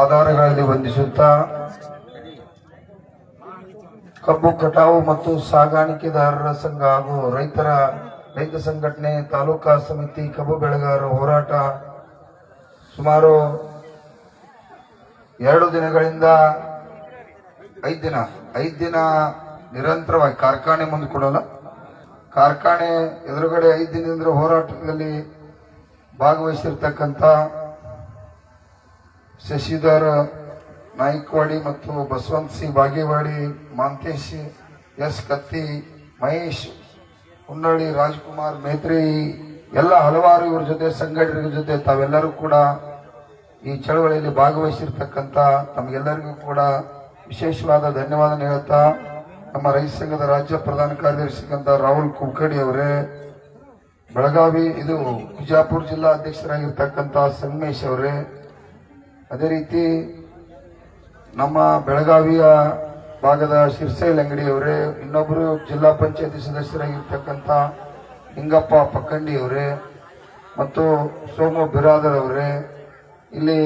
ಆಧಾರಗಳಲ್ಲಿ ವಂದಿಸುತ್ತಾ ಕಬ್ಬು ಕಟಾವು ಮತ್ತು ಸಾಗಾಣಿಕೆದಾರರ ಸಂಘ ಹಾಗೂ ರೈತ ಸಂಘಟನೆ ತಾಲೂಕಾ ಸಮಿತಿ ಕಬ್ಬು ಬೆಳೆಗಾರರ ಹೋರಾಟ ಸುಮಾರು 2 ದಿನಗಳಿಂದ 5 ದಿನ ನಿರಂತರವಾಗಿ ಕಾರ್ಖಾನೆ ಮುಂದೆ ಕೊಡಲ್ಲ, ಕಾರ್ಖಾನೆ ಎದುರುಗಡೆ 5 ದಿನದಿಂದ ಹೋರಾಟದಲ್ಲಿ ಭಾಗವಹಿಸಿರ್ತಕ್ಕಂಥ ಶಶಿಧರ್ ನಾಯ್ಕವಾಡಿ ಮತ್ತು ಬಸವಂತ್ ಸಿ ಬಾಗೇವಾಡಿ, ಮಾಂತೇಶ್ ಎಸ್ ಕತ್ತಿ, ಮಹೇಶ್ ಹುನ್ನಳ್ಳಿ, ರಾಜ್ಕುಮಾರ್ ಮೇತ್ರಿ, ಎಲ್ಲ ಹಲವಾರು ಇವ್ರ ಜೊತೆ ಸಂಘಟನೆಗಳ ಜೊತೆ ತಾವೆಲ್ಲರೂ ಕೂಡ ಈ ಚಳವಳಿಯಲ್ಲಿ ಭಾಗವಹಿಸಿರ್ತಕ್ಕಂಥ ತಮಗೆಲ್ಲರಿಗೂ ಕೂಡ ವಿಶೇಷವಾದ ಧನ್ಯವಾದ ಹೇಳುತ್ತಾ, ನಮ್ಮ ರೈತ ಸಂಘದ ರಾಜ್ಯ ಪ್ರಧಾನ ಕಾರ್ಯದರ್ಶಿಗಂತ ರಾಹುಲ್ ಕುಲಕರ್ಣಿ ಅವರೇ, ಬೆಳಗಾವಿ ಇದು ಬಿಜಾಪುರ ಜಿಲ್ಲಾ ಅಧ್ಯಕ್ಷರಾಗಿರ್ತಕ್ಕಂಥ ಸಂಗಮೇಶ್ ಅವರೇ, ಅದೇ ರೀತಿ ನಮ್ಮ ಬೆಳಗಾವಿಯ ಭಾಗದ ಶಿರ್ಸೈಲ್ ಅಂಗಡಿ ಅವರೇ, ಇನ್ನೊಬ್ಬರು ಜಿಲ್ಲಾ ಪಂಚಾಯತಿ ಸದಸ್ಯರಾಗಿರ್ತಕ್ಕಂಥ ನಿಂಗಪ್ಪ ಪಕ್ಕಂಡಿ ಅವರೇ ಮತ್ತು ಸೋಮು ಬಿರಾದರ್ ಅವರೇ, ಇಲ್ಲಿ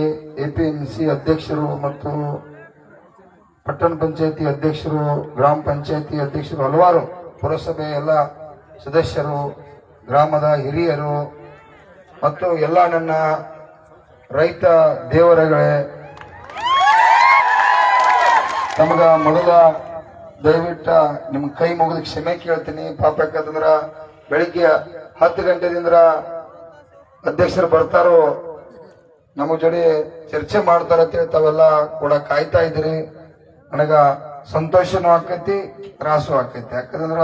ಎಪಿಎಂಸಿ ಅಧ್ಯಕ್ಷರು ಮತ್ತು ಪಟ್ಟಣ ಪಂಚಾಯತಿ ಅಧ್ಯಕ್ಷರು, ಗ್ರಾಮ ಪಂಚಾಯತಿ ಅಧ್ಯಕ್ಷರು, ಹಲವಾರು ಪುರಸಭೆ ಎಲ್ಲ ಸದಸ್ಯರು, ಗ್ರಾಮದ ಹಿರಿಯರು ಮತ್ತು ಎಲ್ಲ ನನ್ನ ರೈತ ದೇವರುಗಳೇ, ನಮಗ ಮೊದಲ ದಯವಿಟ್ಟು ನಿಮ್ ಕೈ ಮುಗಿದು ಕ್ಷಮೆ ಕೇಳ್ತೀನಿ. ಪಾಪ ಯಾಕಂದ್ರ ಬೆಳಿಗ್ಗೆ 10 ಗಂಟೆದಿಂದ ಅಧ್ಯಕ್ಷರು ಬರ್ತಾರೋ, ನಮ್ಮ ಜೊತೆ ಚರ್ಚೆ ಮಾಡ್ತಾರ ಅಂತೇಳಿ ತಾವೆಲ್ಲ ಕೂಡ ಕಾಯ್ತಾ ಇದ್ರಿ. ನನಗ ಸಂತೋಷನೂ ಆಕೈತಿ, ತ್ರಾಸು ಆಕೈತಿ. ಯಾಕಂದ್ರ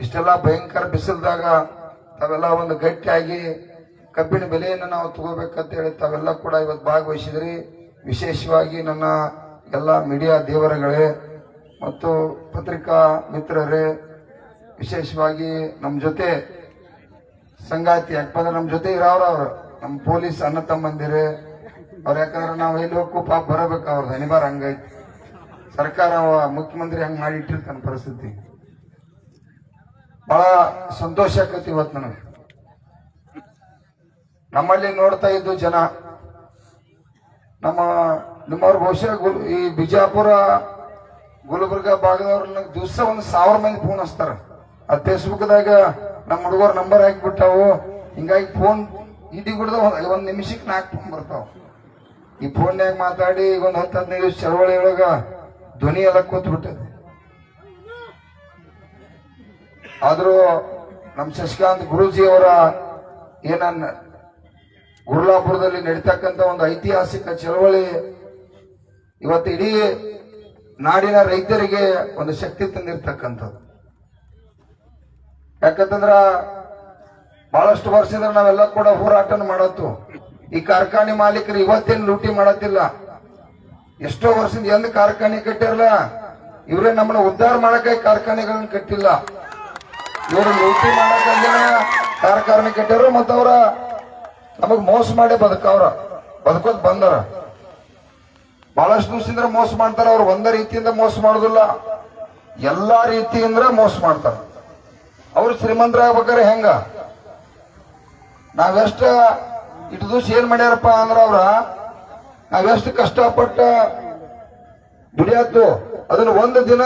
ಇಷ್ಟೆಲ್ಲ ಭಯಂಕರ ಬಿಸಿಲ್ದಾಗ ತಾವೆಲ್ಲ ಒಂದು ಗಟ್ಟಿಯಾಗಿ ಕಬ್ಬಿನ ಬೆಲೆಯನ್ನು ನಾವು ತಗೋಬೇಕಂತ ಹೇಳಿ ತಾವೆಲ್ಲ ಕೂಡ ಇವತ್ತು ಭಾಗವಹಿಸಿದ್ರಿ. ವಿಶೇಷವಾಗಿ ನನ್ನ ಎಲ್ಲ ಮೀಡಿಯಾ ದೇವರುಗಳೇ ಮತ್ತು ಪತ್ರಿಕಾ ಮಿತ್ರರೇ, ವಿಶೇಷವಾಗಿ ನಮ್ಮ ಜೊತೆ ಸಂಗಾತಿ, ಯಾಕಂದ್ರೆ ನಮ್ಮ ಜೊತೆ ಇರೋರು ನಮ್ಮ ಪೊಲೀಸ್ ಅಣ್ಣ ತಮ್ಮಂದಿರೇ ಅವ್ರು. ಯಾಕಂದ್ರೆ ನಾವು ಎಲ್ಲಿ ಹೋಗ್ಕೂ ಪಾಪ ಬರಬೇಕು, ಅವ್ರದ್ದು ಅನಿವಾರ್ಯ ಹಂಗೈತಿ. ಸರ್ಕಾರ ಮುಖ್ಯಮಂತ್ರಿ ಹಂಗೆ ಮಾಡಿ ಇಟ್ಟಿರ್ತಾನೆ ಪರಿಸ್ಥಿತಿ. ಬಹಳ ಸಂತೋಷ ಆಕತಿ ಇವತ್ತು ನನಗೆ. ನಮ್ಮಲ್ಲಿ ನೋಡ್ತಾ ಇದ್ದು ಜನ ನಿಮ್ಮವ್ರು ಬಹುಶಃ ಈ ಬಿಜಾಪುರ ಗುಲ್ಬರ್ಗ ಭಾಗದವ್ರ ದಿವಸ 1000 ಮಂದಿ ಫೋನ್ ಹಚ್ತಾರ. ಆ ಫೇಸ್ಬುಕ್ದಾಗ ನಮ್ಮ ಹುಡುಗರ ನಂಬರ್ ಹಾಕಿಬಿಟ್ಟಾವು. ಹಿಂಗಾಗಿ ಫೋನ್ ಇಡಿಗುಡ್ದ 1 ನಿಮಿಷಕ್ಕೆ 4 ಫೋನ್ ಬರ್ತಾವ. ಈ ಫೋನ್ಯಾಗ ಮಾತಾಡಿ ಈಗ 10-15 ದಿವಸ ಚಳವಳಿ ಒಳಗ ಧ್ವನಿ ಎಲ್ಲ ಕೂತ್ಬಿಟ್ಟದೆ. ಆದ್ರೂ ನಮ್ಮ ಶಶಿಕಾಂತ್ ಗುರೂಜಿ ಅವರ ಏನನ್ನ ಗುರ್ಲಾಪುರದಲ್ಲಿ ನಡೀತಕ್ಕಂಥ ಒಂದು ಐತಿಹಾಸಿಕ ಚಳವಳಿ ಇವತ್ತು ಇಡೀ ನಾಡಿನ ರೈತರಿಗೆ ಒಂದು ಶಕ್ತಿ ತಂದಿರ್ತಕ್ಕಂಥದ್ದು. ಯಾಕಂತಂದ್ರ ಬಹಳಷ್ಟು ವರ್ಷದಿಂದ ನಾವೆಲ್ಲ ಕೂಡ ಹೋರಾಟನ ಮಾಡತ್ತು. ಈ ಕಾರ್ಖಾನೆ ಮಾಲೀಕರು ಇವತ್ತೇನು ಲೂಟಿ ಮಾಡತ್ತಿಲ್ಲ, ಎಷ್ಟೋ ವರ್ಷದಿಂದ ಎಂದ ಕಾರ್ಖಾನೆ ಕಟ್ಟಿರಲ್ಲ. ಇವರೇ ನಮ್ಮನ್ನ ಉದ್ಧಾರ ಮಾಡಕ್ಕೆ ಕಾರ್ಖಾನೆಗಳನ್ನ ಕಟ್ಟಿಲ್ಲ, ಇವರು ಲೂಟಿ ಮಾಡಕ್ಕೆ ಕಾರ್ಖಾನೆ ಕಟ್ಟಾರ. ಮತ್ತು ಅವರ ನಮಗ್ ಮೋಸ ಮಾಡಿ ಬದುಕೋದ್ ಬಂದಾರ. ಬಹಳಷ್ಟು ದಿವಸದಿಂದ ಮೋಸ ಮಾಡ್ತಾರ. ಅವ್ರು ಒಂದ ರೀತಿಯಿಂದ ಮೋಸ ಮಾಡೋದಿಲ್ಲ, ಎಲ್ಲಾ ರೀತಿಯಿಂದ ಮೋಸ ಮಾಡ್ತಾರ. ಅವ್ರು ಶ್ರೀಮಂತರಾಗ್ಬೇಕಾರೆ ಹೆಂಗ, ನಾವೆಷ್ಟ ಇಟ್ಟು ದಿವಸ ಏನ್ ಮಾಡ್ಯಾರಪ್ಪ ಅಂದ್ರ ನಾವೆಷ್ಟು ಕಷ್ಟಪಟ್ಟ ದುಡಿಯತ್ತು, ಅದನ್ನ ಒಂದು ದಿನ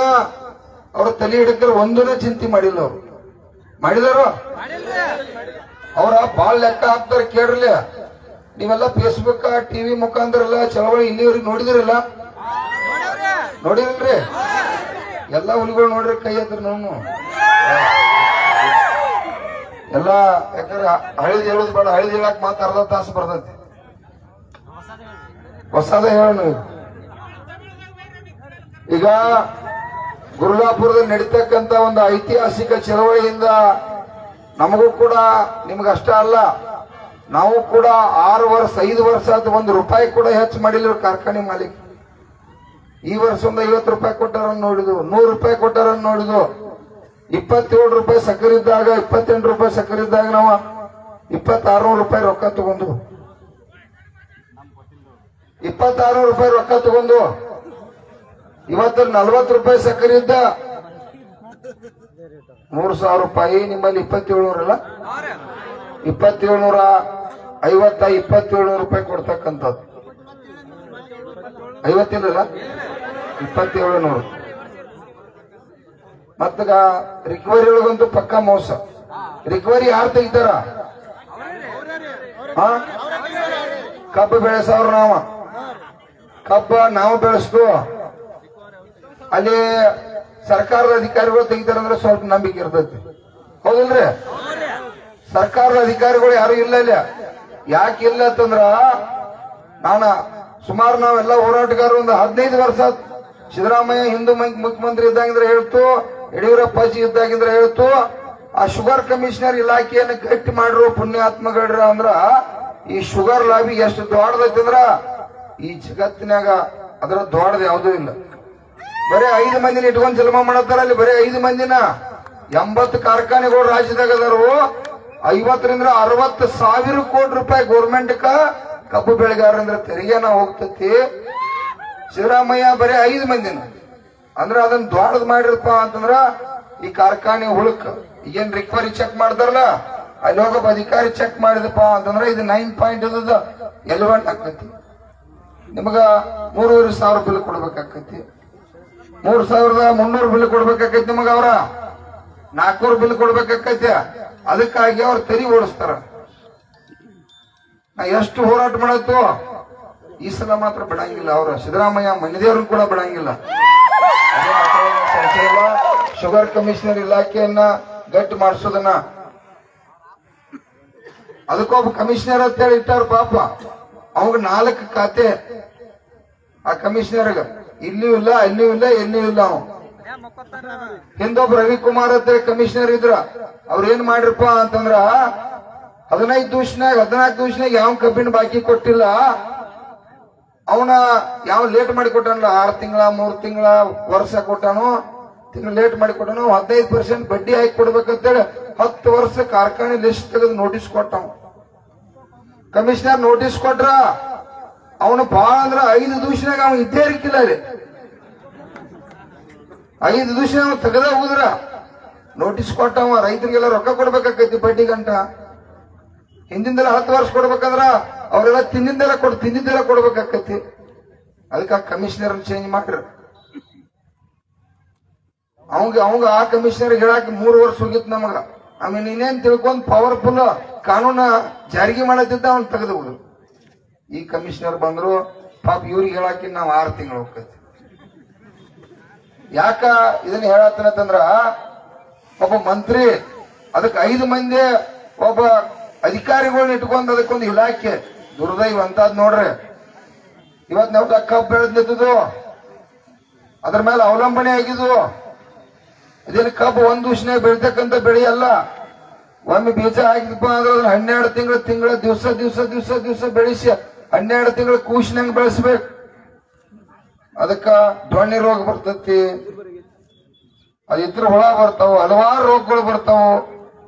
ಅವ್ರ ತಲೆ ಹಿಡಿದ್ರೆ ಒಂದನೇ ಚಿಂತೆ ಮಾಡಿಲ್ಲ. ಅವ್ರು ಮಾಡಿದಾರೋ ಅವರ ಬಾಳ ಲೆಕ್ಕ ಹಾಕ್ತಾರೆ. ಕೇಳ್ರಲ್ಲ, ನೀವೆಲ್ಲ ಫೇಸ್ಬುಕ್ ಟಿವಿ ಮುಖಾಂತರ ಎಲ್ಲ ಚಳವಳಿ ಇಲ್ಲಿವರೆಗೆ ನೋಡಿದಿರಲ್ಲ, ನೋಡಿರಲ್ರಿ? ಎಲ್ಲ ಹುಲಿಗಳು ನೋಡ್ರಿ, ಕೈ ಹತ್ರ ನೋವು ಎಲ್ಲ. ಯಾಕಂದ್ರೆ ಹಳಿದ್ ಹೇಳುದು ಬೇಡ, ಹಳಿದ್ ಹೇಳಕ್ ಮಾತ್ರ ಅರ್ಧ ತಾಸು ಬರ್ತೈತಿ. ಹೊಸದ ಹೇಳೋಣ. ಈಗ ಗುರುಲಾಪುರದಲ್ಲಿ ನಡೀತಕ್ಕಂತ ಒಂದು ಐತಿಹಾಸಿಕ ಚಳವಳಿಯಿಂದ ನಮಗೂ ಕೂಡ, ನಿಮ್ಗಷ್ಟ ಅಲ್ಲ, ನಾವು ಕೂಡ 5 ವರ್ಷ ಆಯ್ತು, 1 ರೂಪಾಯಿ ಕೂಡ ಹೆಚ್ಚು ಮಾಡಿಲ್ಲ ಕಾರ್ಖಾನೆ ಮಾಲೀಕ. ಈ ವರ್ಷ ಒಂದು 50 ರೂಪಾಯಿ ಕೊಟ್ಟಾರನ್ನು ನೋಡಿದ್ವು, 100 ರೂಪಾಯಿ ಕೊಟ್ಟಾರನ್ನು ನೋಡಿದ್ವು. 27 ರೂಪಾಯಿ ಸಕ್ಕರೆ ಇದ್ದಾಗ, 28 ರೂಪಾಯಿ ಸಕ್ಕರೆ ಇದ್ದಾಗ ನಾವು 2600 ರೂಪಾಯಿ ರೊಕ್ಕ ತಗೊಂಡು, 2600 ರೂಪಾಯಿ ರೊಕ್ಕ ತಗೊಂಡು, ಇವತ್ತು 40 ರೂಪಾಯಿ ಸಕ್ಕರೆ ಇದ್ದ 3000 ರೂಪಾಯಿ. ನಿಮ್ಮಲ್ಲಿ 2700 ಅಲ್ಲ, 2750 2700 ರೂಪಾಯಿ ಕೊಡ್ತಕ್ಕಂಥದ್ದು. 50 2700. ಮತ್ತಗ ರಿಕವರಿ ಒಳಗಂತೂ ಪಕ್ಕ ಮೋಸ. ರಿಕವರಿ ಯಾರು ತೆಗಿತಾರ? ಕಬ್ಬು ಬೆಳೆಸವ್ರು ನಾವ, ಕಬ್ಬ ನಾವು ಬೆಳೆಸ್ತು. ಅಲ್ಲಿ ಸರ್ಕಾರದ ಅಧಿಕಾರಿಗಳು ತೆಗಿತಾರಂದ್ರೆ ಸ್ವಲ್ಪ ನಂಬಿಕೆ ಇರ್ತೈತಿ, ಹೌದಿಲ್ರಿ? ಸರ್ಕಾರದ ಅಧಿಕಾರಿಗಳು ಯಾರು ಇಲ್ಲ ಇಲ್ಲ. ಯಾಕೆ ಇಲ್ಲ ಅಂತಂದ್ರ ಸುಮಾರು ನಾವೆಲ್ಲ ಹೋರಾಟಗಾರರು ಒಂದು 15 ವರ್ಷ ಸಿದ್ದರಾಮಯ್ಯ ಹಿಂದೂ ಮುಖ್ಯಮಂತ್ರಿ ಇದ್ದಾಗಿಂದ್ರೆ ಹೇಳ್ತು, ಯಡಿಯೂರಪ್ಪಾಜಿ ಇದ್ದಾಗಿಂದ್ರೆ ಹೇಳ್ತು, ಆ ಶುಗರ್ ಕಮಿಷನರ್ ಇಲಾಖೆಯನ್ನು ಗಟ್ಟಿ ಮಾಡಿರೋ ಪುಣ್ಯಾತ್ಮಗಳ್ರ ಅಂದ್ರ ಈ ಶುಗರ್ ಲಾಬಿ ಎಷ್ಟು ದೊಡ್ಡದೈತಿ ಅಂದ್ರ ಈ ಜಗತ್ತಿನಾಗ ಅದರ ದೊಡ್ಡದು ಯಾವುದೂ ಇಲ್ಲ. ಬರೀ 5 ಮಂದಿನ ಇಟ್ಕೊಂಡ್ ಜನ್ಮ ಮಾಡತ್ತಾರ. ಅಲ್ಲಿ ಬರೀ 5 ಮಂದಿನ 80 ಕಾರ್ಖಾನೆಗಳು ರಾಜ್ಯದಾಗ ಅದಾರು. 50 ರಿಂದ 60 ಸಾವಿರ ಕೋಟಿ ರೂಪಾಯಿ ಗೌರ್ಮೆಂಟ್ ಕಬ್ಬು ಬೆಳೆಗಾರರಿಂದ ತೆರಿಗೆನ ಹೋಗ್ತತಿ. ಸಿದ್ದರಾಮಯ್ಯ ಬರೀ 5 ಮಂದಿನ ಅಂದ್ರ ಅದನ್ನ ದೊಡ್ಡದ್ ಮಾಡಿರಪ್ಪ ಅಂತಂದ್ರ ಈ ಕಾರ್ಖಾನೆ ಹುಳಕ್ ಈಗೇನ್ ರಿಕವರಿ ಚೆಕ್ ಮಾಡ್ತಾರಲ್ಲ, ಅಲ್ಲಿ ಹೋಗಪ್ಪ ಅಧಿಕಾರಿ ಚೆಕ್ ಮಾಡಿದಪ್ಪ ಅಂತಂದ್ರ ಇದು 9 ಪಾಯಿಂಟ್ ಎಲಿವೆಂಟ್ ಆಕತಿ. ನಿಮಗ 3,500 ಬಿಲ್ ಕೊಡ್ಬೇಕಾಕತಿ, 3,300 ಬಿಲ್ ಕೊಡ್ಬೇಕಾಕೈತಿ. ನಿಮಗ ಅವ್ರ 400 ಬಿಲ್ ಕೊಡ್ಬೇಕಾಕೈತಿ. ಅದಕ್ಕಾಗಿ ಅವ್ರ ತೆರಿ ಓಡಿಸ್ತಾರ. ನಾ ಎಷ್ಟು ಹೋರಾಟ ಮಾಡತ್ತು, ಈ ಸಲ ಮಾತ್ರ ಬಿಡಂಗಿಲ್ಲ. ಅವ್ರ ಸಿದ್ದರಾಮಯ್ಯ ಮನೆದೇವ್ರನ್ನ ಕೂಡ ಬಿಡಂಗಿಲ್ಲ. ಶುಗರ್ ಕಮಿಷನರ್ ಇಲಾಖೆಯನ್ನ ಗಟ್ಟಿ ಮಾಡಿಸೋದನ್ನ ಅದಕ್ಕೊಬ್ಬ ಕಮಿಷನರ್ ಅಂತ ಹೇಳಿ ಇಟ್ಟಾರ. ಪಾಪ ಅವಾಗ 4 ಖಾತೆ ಆ ಕಮಿಷನರ್ಗ. ಇಲ್ಲೂ ಇಲ್ಲ, ಅಲ್ಲಿಯೂ ಇಲ್ಲ, ಎಲ್ಲಿಯೂ ಇಲ್ಲ. ಅವ ಹಿಂದೊಬ್ಬ ರವಿಕುಮಾರ್ ಅಂತ ಕಮಿಷನರ್ ಇದ್ರ. ಅವ್ರ ಏನ್ ಮಾಡಿರಪ್ಪ ಅಂತಂದ್ರ 15 ದಿವಸನಾಗ 14 ದಿವಸನಾಗ ಯಾವ ಕಬ್ಬಿನ ಬಾಕಿ ಕೊಟ್ಟಿಲ್ಲ. ಅವನ ಯಾವ ಲೇಟ್ ಮಾಡಿ ಕೊಟ್ಟಾನಲ್ಲ, 6 ತಿಂಗಳ 3 ತಿಂಗಳ ವರ್ಷ ಕೊಟ್ಟಾನು, ತಿಂಗಳು ಲೇಟ್ ಮಾಡಿ ಕೊಟ್ಟಾನು. 15% ಬಡ್ಡಿ ಹಾಕಿ ಕೊಡ್ಬೇಕಂತೇಳಿ 10 ವರ್ಷ ಕಾರ್ಖಾನೆ ಲಿಸ್ಟ್ ತೆಗೆದು ನೋಟಿಸ್ ಕೊಟ್ಟವ. ಕಮಿಷನರ್ ನೋಟಿಸ್ ಕೊಟ್ರ ಅವನು ಬಾಳ ಅಂದ್ರ 5 ದಿವಸನಾಗ ಅವನು ಇದ್ದೇ ಇರ್ಕಿಲ್ಲ. ಅಲ್ಲಿ 5 ದಿವಸ ಅವನು ತೆಗೆದ ಹೋದ್ರ ನೋಟಿಸ್ ಕೊಟ್ಟವ. ರೈತರಿಗೆಲ್ಲ ರೊಕ್ಕ ಕೊಡ್ಬೇಕಾಕೈತಿ ಬಡ್ಡಿ ಗಂಟ. ಹಿಂದಿಂದೆಲ್ಲ 10 ವರ್ಷ ಕೊಡ್ಬೇಕಂದ್ರ ಅವರೆಲ್ಲ ತಿಂದಿದ್ದೆಲ್ಲ ಕೊಡ್ಬೇಕಾಕೈತಿ. ಅದಕ್ಕೆ ಕಮಿಷನರ್ ಚೇಂಜ್ ಮಾಡ್ರಿ. ಅವಂಗ ಆ ಕಮಿಷನರ್ ಹೇಳಕ್ 3 ವರ್ಷ ಹೋಗಿತ್ತು ನಮಗ. ಆಮೇಲೆ ಇನ್ನೇನ್ ತಿಳ್ಕೊಂಡ್ ಪವರ್ಫುಲ್ ಕಾನೂನ ಜಾರಿಗೆ ಮಾಡತ್ತಿದ್ದ ಅವ್ನು ತೆಗೆದು ಬಿಡು. ಈ ಕಮಿಷನರ್ ಬಂದ್ರು ಪಾಪ ಇವ್ರಿಗೆ ಹೇಳಾಕಿ ನಾವ್ 6 ತಿಂಗಳು ಹೋಗ್ತೈತಿ. ಯಾಕ ಇದನ್ನ ಹೇಳತ್ತಂದ್ರ ಒಬ್ಬ ಮಂತ್ರಿ ಅದಕ್ಕೆ 5 ಮಂದಿ ಒಬ್ಬ ಅಧಿಕಾರಿಗಳನ್ನ ಇಟ್ಕೊಂಡ್ ಅದಕ್ಕೊಂದು ಇಲಾಖೆ ದುರ್ದೈವ ಅಂತದ್ ನೋಡ್ರಿ. ಇವತ್ ನಾವು ಕಬ್ಬು ಬೆಳೆದ್ಲಿದ್ದು ಅದ್ರ ಮೇಲೆ ಅವಲಂಬನೆ ಆಗಿದ್ದು. ಇದೇನು ಕಬ್ಬು 1 ದಿವಸನಾಗ ಬೆಳಿತಕ್ಕಂತ ಬೆಳೆ ಅಲ್ಲ. ಒಮ್ಮೆ ಬೀಜ ಹಾಕಿದಪ್ಪ ಅಂದ್ರೆ 12 ತಿಂಗಳ ದಿವಸ ಬೆಳೆಸಿ 12 ತಿಂಗಳ ಕೂಸಿನಂಗ್ ಬೆಳೆಸ್ಬೇಕು. ಅದಕ್ಕ ದೊಣ್ಣೆ ರೋಗ ಬರ್ತತಿ, ಅದಿದ್ರ ಹುಳ ಬರ್ತಾವ, ಹಲವಾರು ರೋಗಗಳು ಬರ್ತಾವ,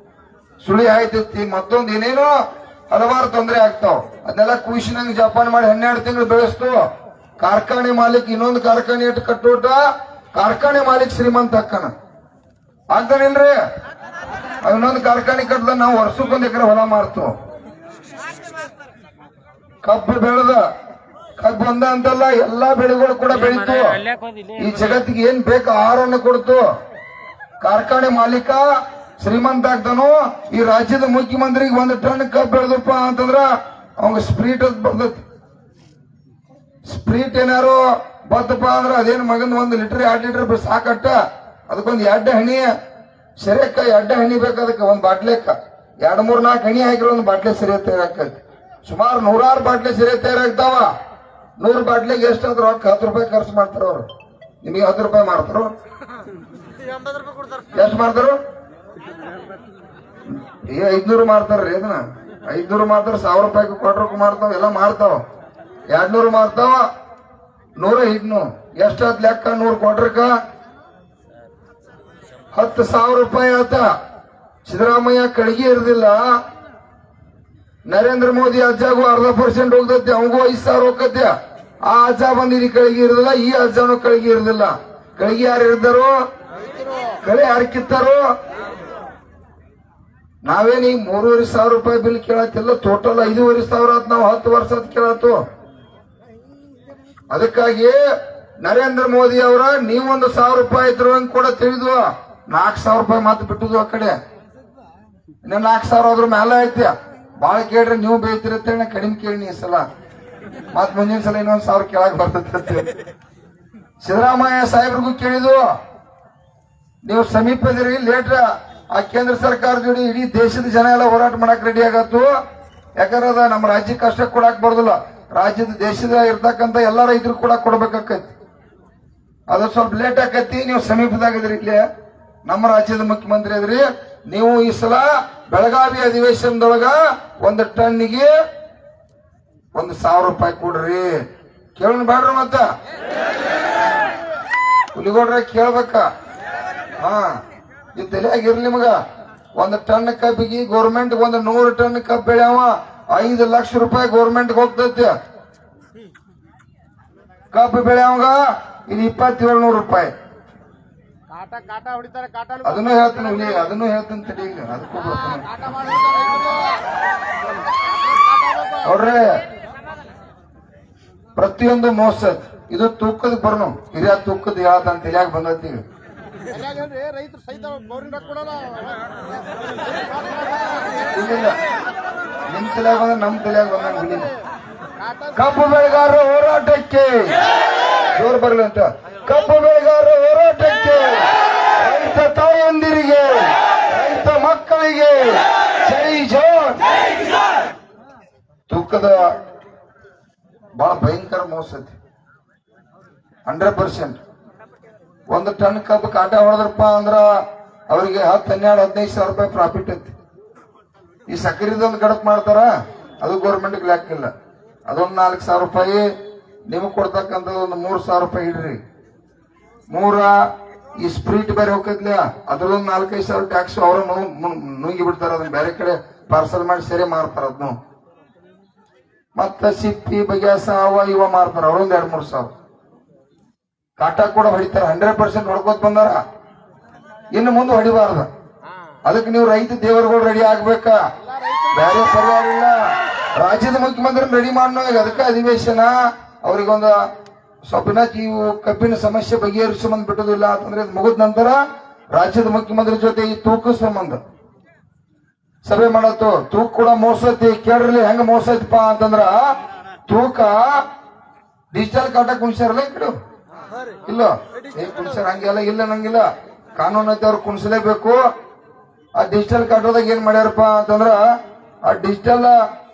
ಸುಳಿ ಆಯ್ತೈತಿ, ಮತ್ತೊಂದು ಏನೇನೋ ಹಲವಾರು ತೊಂದರೆ ಆಗ್ತಾವ. ಅದನ್ನೆಲ್ಲ ಕೂಸಿನಂಗ್ ಜಪಾನ್ ಮಾಡಿ 12 ತಿಂಗಳು ಬೆಳೆಸ್ತು. ಕಾರ್ಖಾನೆ ಮಾಲೀಕ ಇನ್ನೊಂದು ಕಾರ್ಖಾನೆ ಇಟ್ಟು ಕಟ್ಟೋಟ ಕಾರ್ಖಾನೆ ಮಾಲೀಕ ಶ್ರೀಮಂತ ಅಕ್ಕನ ಆಗ್ತಾನಿಲ್ರಿ. ಇನ್ನೊಂದು ಕಾರ್ಖಾನೆ ಕಟ್ಟದ ನಾವು ವರ್ಷಕ್ಕೊಂದು ಎಕರೆ ಹೊಲ ಮಾರ್ತು. ಕಬ್ಬು ಬೆಳೆದ ಕಬ್ಬು ಬಂದ ಅಂತಲ್ಲ, ಎಲ್ಲಾ ಬೆಳೆಗಳು ಕೂಡ ಬೆಳೀತು. ಈ ಜಗತ್ತಿಗೆ ಏನ್ ಬೇಕು ಆಹಾರವನ್ನು ಕೊಡ್ತು. ಕಾರ್ಖಾನೆ ಮಾಲೀಕ ಶ್ರೀಮಂತ ಆಗ್ತಾನೋ. ಈ ರಾಜ್ಯದ ಮುಖ್ಯಮಂತ್ರಿಗೆ 1 ಟನ್ ಕಬ್ಬು ಬೆಳೆದಪ್ಪ ಅಂತಂದ್ರ ಅವಂಗ ಸ್ಪ್ರೀಟ್ ಅಂತ ಬರ್ತೈತಿ. ಸ್ಪ್ರೀಟ್ ಏನಾರು ಬತ್ತಪ್ಪ ಅಂದ್ರ ಅದೇನ್ ಮಗನ್ 1 ಲೀಟರ್ 2 ಲೀಟರ್ ಸಾಕಟ್ಟ. ಅದಕ್ಕೊಂದು 2 ಹಣಿ ಸರಿಯಕ್ಕ 2 ಹಣಿ ಬೇಕು. ಅದಕ್ಕೆ 1 ಬಾಟ್ಲೆಕ್ಕ 2, 3, 4 ಹಣಿ ಹಾಕಿರೋ 1 ಬಾಟ್ಲೆ ಸರಿಯ ತಯಾರಾಕೈತಿ. ಸುಮಾರು 100 ಬಾಟ್ಲೆ ಸರಿಯ ತಯಾರಾಗ್ತಾವ. 100 ಬಾಟ್ಲೆಗೆ ಎಷ್ಟಾದ್ರು 10 ರೂಪಾಯಿ ಖರ್ಚು ಮಾಡ್ತಾರ ಅವ್ರು. ನಿಮಗೆ 10 ರೂಪಾಯಿ ಮಾಡ್ತಾರ? ಎಷ್ಟು ಮಾಡ್ತಾರ? 500 ಮಾಡ್ತಾರ್ರಿ. ಇದನ್ನ 500 ಮಾಡ್ತಾರ, 1000 ರೂಪಾಯಿ ಕ್ವಾರ್ಟರ್ ಮಾಡ್ತಾವ, ಎಲ್ಲ ಮಾಡ್ತಾವ. 200 ಮಾಡ್ತಾವ, 100 500 ಎಷ್ಟಾದ್ ಲೆಕ್ಕ? 100 ಕ್ವಾರ್ಟರ್ಕ 10,000 ರೂಪಾಯಿ ಆತ. ಸಿದ್ದರಾಮಯ್ಯ ಕಳಿಗೆ ಇರುದಿಲ್ಲ. ನರೇಂದ್ರ ಮೋದಿ ಅಜ್ಜಾಗೂ 0.5% ಹೋಗ್ತೈತಿ, ಅವಂಗೂ 5,000 ಹೋಗತ್ತೆ. ಆ ಅಜ್ಜ ಬಂದಿರಿ ಕಳಿಗೆ ಇರುದಿಲ್ಲ, ಈ ಅಜ್ಜನೂ ಕಳಿಗೆ ಇರುದಿಲ್ಲ. ಕಳಿಗೆ ಯಾರು ಇರ್ತಾರೋ? ಕಳೆ ಯಾರು ಕಿತ್ತಾರೋ? ನಾವೇನ್ ಈಗ 3,500 ರೂಪಾಯಿ ಬಿಲ್ ಕೇಳತ್ತಿಲ್ಲ. ಟೋಟಲ್ 5,500 ಆತ್. ನಾವು 10 ವರ್ಷ ಕೇಳತ್ತು. ಅದಕ್ಕಾಗಿ ನರೇಂದ್ರ ಮೋದಿ ಅವರ ನೀವೊಂದು 1000 ರೂಪಾಯಿ ಇದ್ರು ಕೂಡ ತಿಳಿದ್ವು 4,000 ರೂಪಾಯಿ ಮಾತು ಬಿಟ್ಟುದು ಆ ಕಡೆ ಇನ್ನ 4,000 ಅದ್ರ ಮೇಲೆ ಐತಿ ಬಾಳ ಕೇಳ್ರಿ ನೀವು ಬೇಯ್ತಿರ ಅಂತೇಳಿ ಕಡಿಮೆ ಕೇಳಿ ಈ ಸಲ ಮತ್ ಮುಂದಿನ ಸಲ ಇನ್ನೊಂದ್ 1,000 ಕೆಳಗ್ ಬರ್ತೈತಿ. ಸಿದ್ದರಾಮಯ್ಯ ಸಾಹೇಬ್ರಿಗೂ ಕೇಳಿದ್ವು ನೀವು ಸಮೀಪದಿರಿ ಲೇಟ್ರ ಆ ಕೇಂದ್ರ ಸರ್ಕಾರ ಜೋಡಿ ಇಡೀ ದೇಶದ ಜನ ಎಲ್ಲ ಹೋರಾಟ ಮಾಡಕ್ ರೆಡಿ ಆಗತ್ತು. ಯಾಕಂದ್ರೆ ಅದ ನಮ್ಮ ರಾಜ್ಯಕ್ಕೆ ಅಷ್ಟೇ ಕೊಡಕ್ ಬರೋದಿಲ್ಲ, ರಾಜ್ಯದ ದೇಶದ ಇರ್ತಕ್ಕಂಥ ಎಲ್ಲಾ ರೈತರು ಕೂಡ ಕೊಡ್ಬೇಕಾಕೈತಿ. ಅದು ಸ್ವಲ್ಪ ಲೇಟ್ ಆಕೈತಿ. ನೀವು ಸಮೀಪದಾಗಿದ್ರಿ ಇಲ್ಲಿ ನಮ್ಮ ರಾಜ್ಯದ ಮುಖ್ಯಮಂತ್ರಿ ಅದ್ರಿ. ನೀವು ಈ ಸಲ ಬೆಳಗಾವಿ ಅಧಿವೇಶನದೊಳಗ 1 ಟನ್ನಿಗೆ 1,000 ರೂಪಾಯಿ ಕೊಡ್ರಿ. ಕೇಳೋಣ ಬೇಡ್ರಿ ಮತ್ತ ಹುಲಿಗೌಡ್ರ ಕೇಳ್ಬೇಕ. ಈ ತಲೆಯಾಗಿರ್ಲಿ ನಿಮಗ 1 ಟನ್ ಕಬ್ಬಿಗೆ ಗೌರ್ಮೆಂಟ್ 100 ಟನ್ ಕಬ್ಬು ಬೆಳೆಯವ 5 ಲಕ್ಷ ರೂಪಾಯಿ ಗೌರ್ಮೆಂಟ್ ಹೋಗ್ತೈತಿ. ಕಬ್ಬು ಬೆಳೆಯವಾಗ ಇದು 2,700 ರೂಪಾಯಿ. ಅದನ್ನು ಹೇಳ್ತೀನಿ ತಡಿ. ಅದಕ್ಕೂ ನೋಡ್ರಿ ಪ್ರತಿಯೊಂದು ಮೋಸ ಇದು ತೂಕದ ಬರ್ನು ಹಿರಿಯ ತೂಕದ ಯಾವ್ದಂತ ತಲೆಯಾಗ ಬಂದೈತಿ. ನಿಮ್ ತಲೆಯಾಗ ಬಂದ ನಮ್ ತಲೆಯಾಗ ಬಂದಂಗ ಕಬ್ಬು ಬೆಳೆಗಾರರ ಹೋರಾಟಕ್ಕೆ ಜೋರು ಬರ್ಲಿ ಅಂತ. ಕಬ್ಬು ಬೆಳೆಗಾರರ ಹೋರಾಟಕ್ಕೆ, ರೈತ ತಾಯಂದಿರಿಗೆ, ರೈತ ಮಕ್ಕಳಿಗೆ ಜೈ ಜವಾನ್. ತೂಕದ ಬಹಳ ಭಯಂಕರ ಮೋಸ ಐತಿ. 100%. 1 ಟನ್ ಕಬ್ಬು ಕಾಟ ಹೊಡೆದ್ರಪ್ಪ ಅಂದ್ರ ಅವರಿಗೆ 10, 12, 15 ಸಾವಿರ ರೂಪಾಯಿ ಪ್ರಾಫಿಟ್ ಐತಿ. ಈ ಸಕ್ಕರೆದೊಂದು ಗಡಪ್ ಮಾಡ್ತಾರ, ಅದು ಗೌರ್ಮೆಂಟ್ ಲೆಕ್ಕಿಲ್ಲ. ಅದೊಂದು 4,000 ರೂಪಾಯಿ ನಿಮಗ್ ಕೊಡ್ತಕ್ಕಂಥದ್ದು ಒಂದು 3,000 ರೂಪಾಯಿ ಇಡ್ರಿ. ಈ ಸ್ಪ್ರೀಟ್ ಬೇರೆ ಹೋಗ್ತಿದ್ಲ ಅದ್ರದೊಂದು 4-5 ಸಾವಿರ ಟ್ಯಾಕ್ಸ್ ಅವ್ರ ನುಂಗಿ ಬಿಡ್ತಾರ. ಅದನ್ನ ಬೇರೆ ಕಡೆ ಪಾರ್ಸಲ್ ಮಾಡಿ ಸೇರೆ ಮಾರ್ತಾರ. ಅದನ್ನು ಮತ್ತ ಸಿಪ್ಪಿ ಬಗ್ಯಾಸ ಅವ ಇವ ಮಾರ್ತಾರ. ಅವ್ರೊಂದ್ 2-3 ಸಾವಿರ ಕಾಟ ಕೂಡ ಹೊಡಿತಾರ. 100% ಹೊಡ್ಕೋತ್ ಬಂದಾರ. ಇನ್ನು ಮುಂದೆ ಹೊಡಿಬಾರ್ದ. ಅದಕ್ಕೆ ನೀವು ರೈತ ದೇವರುಗಳು ರೆಡಿ ಆಗ್ಬೇಕ. ಬೇರೆ ಪರಿಹಾರ ಇಲ್ಲ. ರಾಜ್ಯದ ಮುಖ್ಯಮಂತ್ರಿ ರೆಡಿ ಮಾಡೋ ಅದಕ್ಕೆ ಅಧಿವೇಶನ ಅವ್ರಿಗೊಂದು ಸ್ವಪ್ನ ಇವು ಕಬ್ಬಿನ ಸಮಸ್ಯೆ ಬಗೆಹರಿಸಂಬಂಧ ಬಿಟ್ಟದಿಲ್ಲ ಅಂತಂದ್ರೆ ಮುಗಿದ ನಂತರ ರಾಜ್ಯದ ಮುಖ್ಯಮಂತ್ರಿ ಜೊತೆ ಈ ತೂಕ ಸಂಬಂಧ ಸಭೆ ಮಾಡತ್ತು. ತೂಕ ಕೂಡ ಮೋಸ ಐತಿ. ಕೇಳ್ರಿ ಹೆಂಗ ಮೋಸ ಐತಿಪ್ಪ ಅಂತಂದ್ರ ತೂಕ ಡಿಜಿಟಲ್ ಕಾಟ ಕುಣಿಸ್ಯಾರಲ್ಲ ಈ ಕಡೆ ಇಲ್ಲ ಕುಣಿಸ್ಯಾರ ಹಂಗೆಲ್ಲ ಇಲ್ಲ ನಂಗಿಲ್ಲ. ಕಾನೂನು ಐತಿ ಅವ್ರು ಕುಣಿಸಲೇಬೇಕು. ಆ ಡಿಜಿಟಲ್ ಕಾಟೋದಾಗ ಏನ್ ಮಾಡ್ಯಾರಪ್ಪ ಅಂತಂದ್ರ ಆ ಡಿಜಿಟಲ್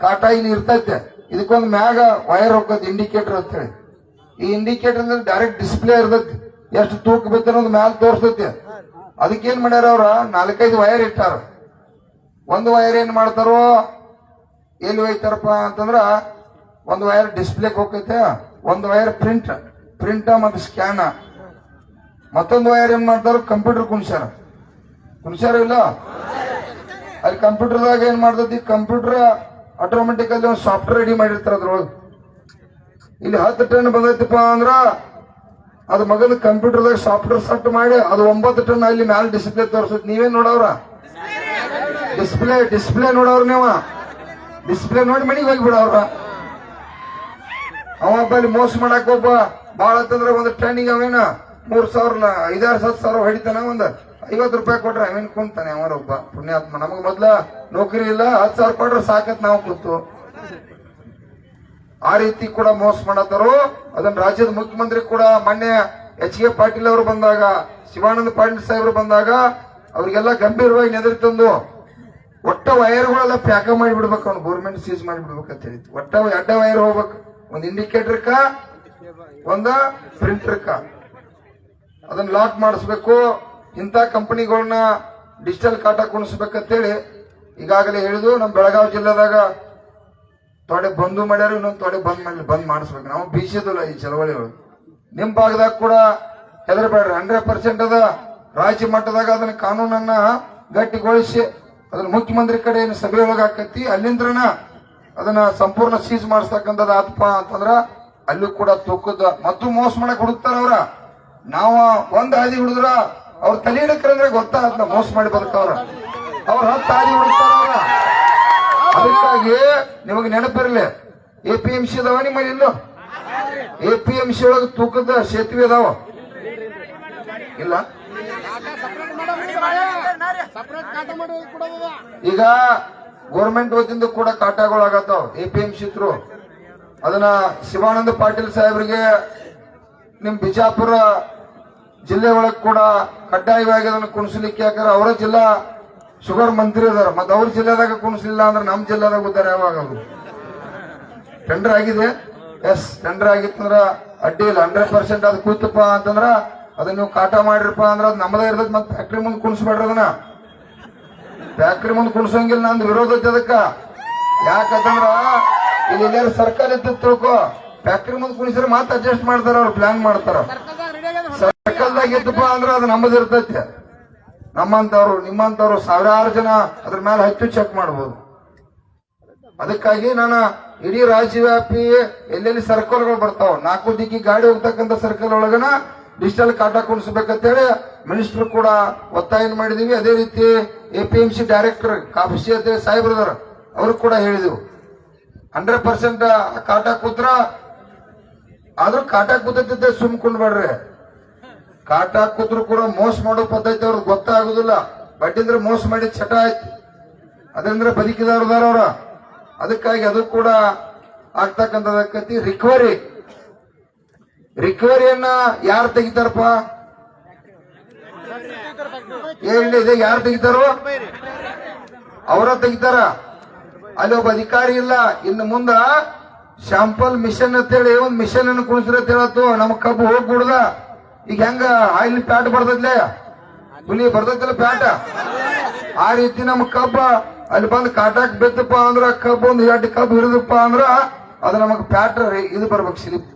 ಕಾಟ ಇಲ್ಲಿ ಇರ್ತೈತೆ. ಇದಕ್ಕೊಂದು ಮ್ಯಾಗ ವೈರ್ ಹೋಗ್ತೈತಿ ಇಂಡಿಕೇಟರ್ ಅಂತ ಹೇಳಿ. ಈ ಇಂಡಿಕೇಟರ್ ಅಂದ್ರೆ ಡೈರೆಕ್ಟ್ ಡಿಸ್ಪ್ಲೇ ಇರ್ತೈತಿ. ಎಷ್ಟು ತೂಕ ಬೇಕು ಅನ್ನೋದು ಮ್ಯಾಲ ತೋರಿಸ್ತೈತಿ. ಅದಕ್ಕೇನ್ ಮಾಡ್ಯಾರ ಅವ್ರ 4-5 ವೈರ್ ಇಟ್ಟಾರ. ಒಂದು ವೈರ್ ಏನ್ ಮಾಡ್ತಾರೋ ಎಲ್ಲಿ ಹೋಯ್ತಾರಪ್ಪ ಅಂತಂದ್ರ ಒಂದು ವೈರ್ ಡಿಸ್ಪ್ಲೇಗೆ ಹೋಗೈತೆ, ಒಂದು ವೈರ್ ಪ್ರಿಂಟ್ ಮತ್ತು ಸ್ಕ್ಯಾನ್, ಮತ್ತೊಂದು ವೈರ್ ಏನ್ ಮಾಡ್ತಾರ ಕಂಪ್ಯೂಟರ್ ಕುಣಿಸ್ಯಾರ ಇಲ್ಲ. ಅಲ್ಲಿ ಕಂಪ್ಯೂಟರ್ದಾಗ ಏನ್ ಮಾಡ್ತೈತಿ, ಕಂಪ್ಯೂಟರ್ ಆಟೋಮೆಟಿಕಲಿ ಒಂದು ಸಾಫ್ಟ್ವೇರ್ ರೆಡಿ ಮಾಡಿರ್ತಾರ ಅದ್ರೊಳಗೆ. ಇಲ್ಲಿ 10 ಟನ್ ಬಂದೈತಿಪ್ಪ ಅಂದ್ರ ಅದು ಮಗನ ಕಂಪ್ಯೂಟರ್ದಾಗ ಸಾಫ್ಟ್ವೇರ್ ಸೆಟ್ ಮಾಡಿ ಅದು 9 ಟನ್ ಅಲ್ಲಿ ಮ್ಯಾಲ ಡಿಸ್ಪ್ಲೇ ತೋರಿಸೈತಿ. ನೀವೇನ್ ನೋಡವ್ರ ಡಿಸ್ಪ್ಲೇ ನೋಡವ್ರ ನೀವು ಡಿಸ್ಪ್ಲೇ ನೋಡಿ ಮನೆಗೆ ಹೋಗ್ಬಿಡವ್ರ. ಅವಬ್ಬ ಅಲ್ಲಿ ಮೋಸ ಮಾಡಕ್ ಒಬ್ಬ ಬಾಳ ಅಂತಂದ್ರ 1 ಟನ್ನಿಗೆ ಅವೇನ 3,000 5-6 ಸಾವಿರ ಹೊಡಿತಾನ. 50 ರೂಪಾಯಿ ಕೊಟ್ರೆ ಅವೇನ್ ಕುಂತಾನೆ ಅವರೊಬ್ಬ ಪುಣ್ಯಾತ್ಮ. ನಮಗ್ ಮೊದ್ಲ ನೌಕರಿ ಇಲ್ಲ, 10,000 ಕೊಟ್ರೆ ಸಾಕತ್ ನಾವು ಕೂತು. ಆ ರೀತಿ ಕೂಡ ಮೋಸ ಮಾಡತ್ತಾರು. ಅದನ್ನ ರಾಜ್ಯದ ಮುಖ್ಯಮಂತ್ರಿ ಕೂಡ ಮೊನ್ನೆ H.K. ಪಾಟೀಲ್ ಅವರು ಬಂದಾಗ, ಶಿವಾನಂದ ಪಾಟೀಲ್ ಸಾಹೇಬರು ಬಂದಾಗ ಅವ್ರಿಗೆಲ್ಲ ಗಂಭೀರವಾಗಿ ನೆದರಿ ತಂದು ಒಟ್ಟ ವೈರ್ಗಳೆಲ್ಲ ಪ್ಯಾಕ ಮಾಡಿ ಬಿಡ್ಬೇಕು. ಅವ್ನು ಗೌರ್ಮೆಂಟ್ ಸೀಸ್ ಮಾಡಿ ಬಿಡ್ಬೇಕಂತ ಹೇಳಿತ್ತು. ಒಟ್ಟ ಅಡ್ಡ ವೈರ್ ಹೋಗ್ಬೇಕು. ಒಂದು ಇಂಡಿಕೇಟರ್ಕ ಒಂದು ಪ್ರಿಂಟರ್ಕ ಅದನ್ನ ಲಾಕ್ ಮಾಡಿಸ್ಬೇಕು. ಇಂಥ ಕಂಪನಿಗಳನ್ನ ಡಿಜಿಟಲ್ ಕಾಟ ಕುಣಿಸ್ಬೇಕಂತೇಳಿ ಈಗಾಗಲೇ ಹೇಳಿದ್ವು. ನಮ್ಮ ಬೆಳಗಾವಿ ಜಿಲ್ಲೆದಾಗ ತೊಡೆ ಬಂದು ಮಾಡ್ಯಾರ, ಇನ್ನೊಂದು ತೊಡೆ ಬಂದ್ ಮಾಡಿಸ್ಬೇಕು. ನಾವು ಬೀಸೋದಿಲ್ಲ ಈ ಚಳವಳಿಗಳು. ನಿಮ್ ಭಾಗದಾಗ ಕೂಡ ಹೆದರಬೇಡ್ರಿ. 100% ಅದ. ರಾಜ್ಯ ಮಟ್ಟದಾಗ ಅದನ್ನ ಕಾನೂನನ್ನ ಗಟ್ಟಿಗೊಳಿಸಿ ಅದನ್ನ ಮುಖ್ಯಮಂತ್ರಿ ಕಡೆ ಏನು ಸಭೆ ಒಳಗಾಕತಿ ಅಲ್ಲಿಂದ್ರನ ಅದನ್ನ ಸಂಪೂರ್ಣ ಸೀಸ್ ಮಾಡಿಸ್ತಕ್ಕಂಥದ್ದು ಆತಪ್ಪ ಅಂತಂದ್ರ ಅಲ್ಲೂ ಕೂಡ ತೂಕದ ಮತ್ತು ಮೋಸ ಮಾಡಕ್ ಹುಡುಕ್ತಾರ ಅವ್ರ. ನಾವು ಒಂದ್ ಹಾದಿ ಹುಡುದ್ರ ಅವ್ರ ತಲೆ ಹಿಡಕ್ರಂದ್ರೆ ಗೊತ್ತಾಗತ್ತ ಮೋಸ ಮಾಡಿ ಬದುಕವ್ರ. ಅವ್ರ 10 ಹಾದಿ ಹುಡುಕ್ತಾರ ಅವ್ರ. ಅದಕ್ಕಾಗಿ ನಿಮಗೆ ನೆನಪಿರ್ಲಿ, APMC ಅದಾವ ನಿಮ್ಮಲ್ಲಿ ಇಲ್ಲೋ APMC ಒಳಗ ತೂಕದ ಸೇತುವೆ ಅದಾವ ಇಲ್ಲ. ಈಗ ಗೋರ್ಮೆಂಟ್ ವತಿಯಿಂದ ಕೂಡ ಕಾಟಾಗಳು ಆಗತ್ತಾವ APMC ಥ್ರೂ. ಅದನ್ನ ಶಿವಾನಂದ ಪಾಟೀಲ್ ಸಾಹೇಬ್ರಿಗೆ ನಿಮ್ ಬಿಜಾಪುರ ಜಿಲ್ಲೆ ಒಳಗೆ ಕೂಡ ಕಡ್ಡಾಯವಾಗಿ ಅದನ್ನು ಕುಣಿಸ್ಲಿಕ್ಕೆ, ಯಾಕಂದ್ರೆ ಅವರ ಜಿಲ್ಲಾ ಶುಗರ್ ಮಂತ್ರಿ ಅದಾರ. ಮತ್ತೆ ಅವ್ರ ಜಿಲ್ಲೆದಾಗ ಕುಣಿಸ್ಲಿಲ್ಲ ಅಂದ್ರೆ ನಮ್ಮ ಜಿಲ್ಲೆದಾಗ ಉದ್ದಾರ ಯಾವಾಗ ಅದು ಟೆಂಡರ್ ಆಗಿದೆ. ಎಸ್, ಟೆಂಡರ್ ಆಗಿತ್ತಂದ್ರ ಅಡ್ಡಿ ಇಲ್ಲ. 100% ಅದು ಕೂತಪ್ಪ ಅಂತಂದ್ರ ಅದನ್ನ ನೀವು ಕಾಟ ಮಾಡಿರಪ್ಪ ಅಂದ್ರ ಅದು ನಮ್ಮದೇ ಇರ್ತದ. ಮತ್ತೆ ಫ್ಯಾಕ್ಟ್ರಿ ಮುಂದೆ ಕುಣಿಸ್ಬೇಡ್ರಿ, ಅದನ್ನ ಫ್ಯಾಕ್ಟ್ರಿ ಮುಂದೆ ಕುಣಿಸೋಂಗಿಲ್ಲ. ನಂದು ವಿರೋಧ ಐತಿ ಅದಕ್ಕ. ಯಾಕಂತಂದ್ರ ಇಲ್ಲಿ ಎಲ್ಲಾರು ಸರ್ಕಾರ ಇತ್ತು ತಿಳ್ಕೊ, ಫ್ಯಾಕ್ಟ್ರಿ ಮುಂದೆ ಕುಣಿಸ್ರೆ ಮಾತ್ರ ಅಡ್ಜಸ್ಟ್ ಮಾಡ್ತಾರ, ಅವ್ರು ಪ್ಲಾನ್ ಮಾಡ್ತಾರ. ಸರ್ಕಲ್ದಾಗ ಇದ್ದಪ್ಪ ಅಂದ್ರ ಅದು ನಮ್ಮದು ಇರ್ತೈತಿ. ನಮ್ಮಂತವ್ರು ನಿಮ್ಮಂತವ್ರು ಸಾವಿರಾರು ಜನ ಅದ್ರ ಮೇಲೆ ಹಚ್ಚು ಚೆಕ್ ಮಾಡಬಹುದು. ಅದಕ್ಕಾಗಿ ನಾನು ಇಡೀ ರಾಜ್ಯವ್ಯಾಪಿ ಎಲ್ಲೆಲ್ಲಿ ಸರ್ಕಲ್ಗಳು ಬರ್ತಾವ, 4 ದಿಕ್ಕಿ ಗಾಡಿ ಹೋಗ್ತಕ್ಕಂಥ ಸರ್ಕಲ್ ಒಳಗನ ಡಿಜಿಟಲ್ ಕಾಟ ಕುಣಿಸ್ಬೇಕಂತೇಳಿ ಮಿನಿಸ್ಟರ್ ಕೂಡ ಒತ್ತಾಯ ಮಾಡಿದೀವಿ. ಅದೇ ರೀತಿ APMC ಡೈರೆಕ್ಟರ್ ಕಾಫಿ ಅಂತ ಸಾಹೇಬ್ರದಾರ ಅವರು ಕೂಡ ಹೇಳಿದೆವು. 100% ಕಾಟ ಕೂತ್ರ ಆದ್ರೂ ಕಾಟ ಕೂತೈತೆ ಸುಮ್ಕೊಂಡ್ಬೇಡ್ರಿ. ಕಾಟ ಕೂತ್ರು ಕೂಡ ಮೋಸ ಮಾಡೋ ಪದ್ಧತಿ ಅವ್ರಿಗೆ ಗೊತ್ತಾಗುದಿಲ್ಲ. ಬಡ್ಡಿಂದ್ರೆ ಮೋಸ ಮಾಡಿ ಚಟ ಆಯ್ತು, ಅದಂದ್ರೆ ಬದುಕಿದವ್ರದಾರ ಅವ್ರ. ಅದಕ್ಕಾಗಿ ಅದು ಕೂಡ ಆಗ್ತಕ್ಕಂಥದಕ್ಕತಿ. ರಿಕವರಿಯನ್ನ ಯಾರು ತೆಗಿತಾರಪ್ಪ ಹೇಳಿ, ಇದೆ ಯಾರು ತೆಗಿತಾರೋ ಅವರ ತೆಗಿತಾರ. ಅಲ್ಲಿ ಒಬ್ಬ ಅಧಿಕಾರಿ ಇಲ್ಲ. ಇನ್ನು ಮುಂದ ಶಾಂಪಲ್ ಮಿಷನ್ ಅಂತೇಳಿ ಒಂದ್ ಮಿಷನ್ ಅನ್ನು ಕುಣಿಸ್ರಿ ಅಂತ ಹೇಳತ್ತು. ನಮ್ ಕಬ್ಬು ಹೋಗ್ಬಿಡ್ದ. ಈಗ ಹೆಂಗ ಆಯಿಲ್ ಪ್ಯಾಟ್ ಬರ್ತದ್ಲೆ, ಹುಲಿ ಬರ್ತೈತಿಲ್ಲ ಪ್ಯಾಟ, ಆ ರೀತಿ ನಮ್ ಕಬ್ಬ ಅಲ್ಲಿ ಬಂದ್ ಕಾಟಾಕ್ ಬಿತ್ತಪ್ಪ ಅಂದ್ರ ಕಬ್ಬು ಒಂದು 2 ಕಬ್ಬು ಹಿಡಿದಪ್ಪ ಅಂದ್ರ ಅದು ನಮಗ್ ಪ್ಯಾಟ್ ಇದು ಬರ್ಬೇಕು ಸ್ಲಿಪ್.